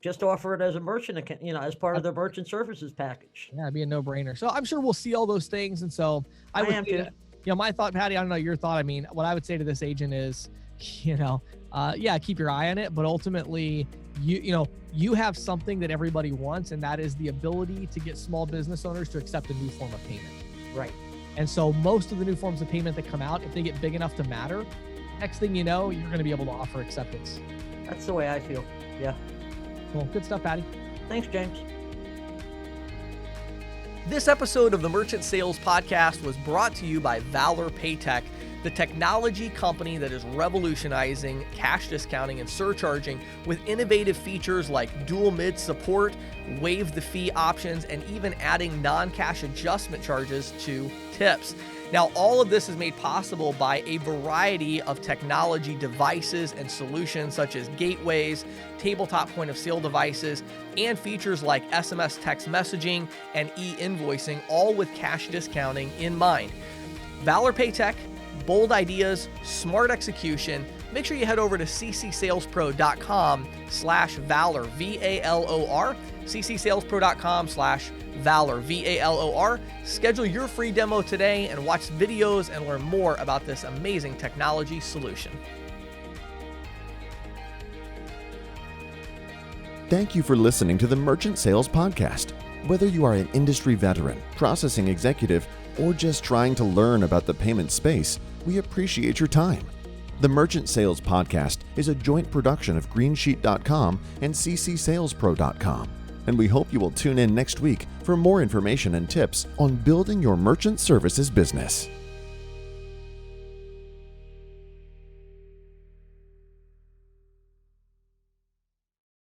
Just offer it as a merchant account, as part of That's- their merchant services package. Yeah, it'd be a no-brainer. So I'm sure we'll see all those things. And so I I would am say too. that, my thought, Patty, I don't know your thought. I mean, what I would say to this agent is, yeah, keep your eye on it, but ultimately you have something that everybody wants, and that is the ability to get small business owners to accept a new form of payment. Right. And so most of the new forms of payment that come out, if they get big enough to matter, next thing you know, you're going to be able to offer acceptance. That's the way I feel. Yeah. Cool. Good stuff, Patty. Thanks, James. This episode of the Merchant Sales Podcast was brought to you by Valor Paytech, the technology company that is revolutionizing cash discounting and surcharging with innovative features like dual mid support, waive the fee options, and even adding non-cash adjustment charges to tips. Now, all of this is made possible by a variety of technology devices and solutions such as gateways, tabletop point of sale devices, and features like SMS text messaging and e-invoicing, all with cash discounting in mind. Valor Paytech, bold ideas, smart execution, make sure you head over to ccsalespro.com/valor, VALOR, ccsalespro.com/valor, VALOR. Schedule your free demo today and watch videos and learn more about this amazing technology solution. Thank you for listening to the Merchant Sales Podcast. Whether you are an industry veteran, processing executive, or just trying to learn about the payment space, we appreciate your time. The Merchant Sales Podcast is a joint production of greensheet.com and ccsalespro.com, and we hope you will tune in next week for more information and tips on building your merchant services business.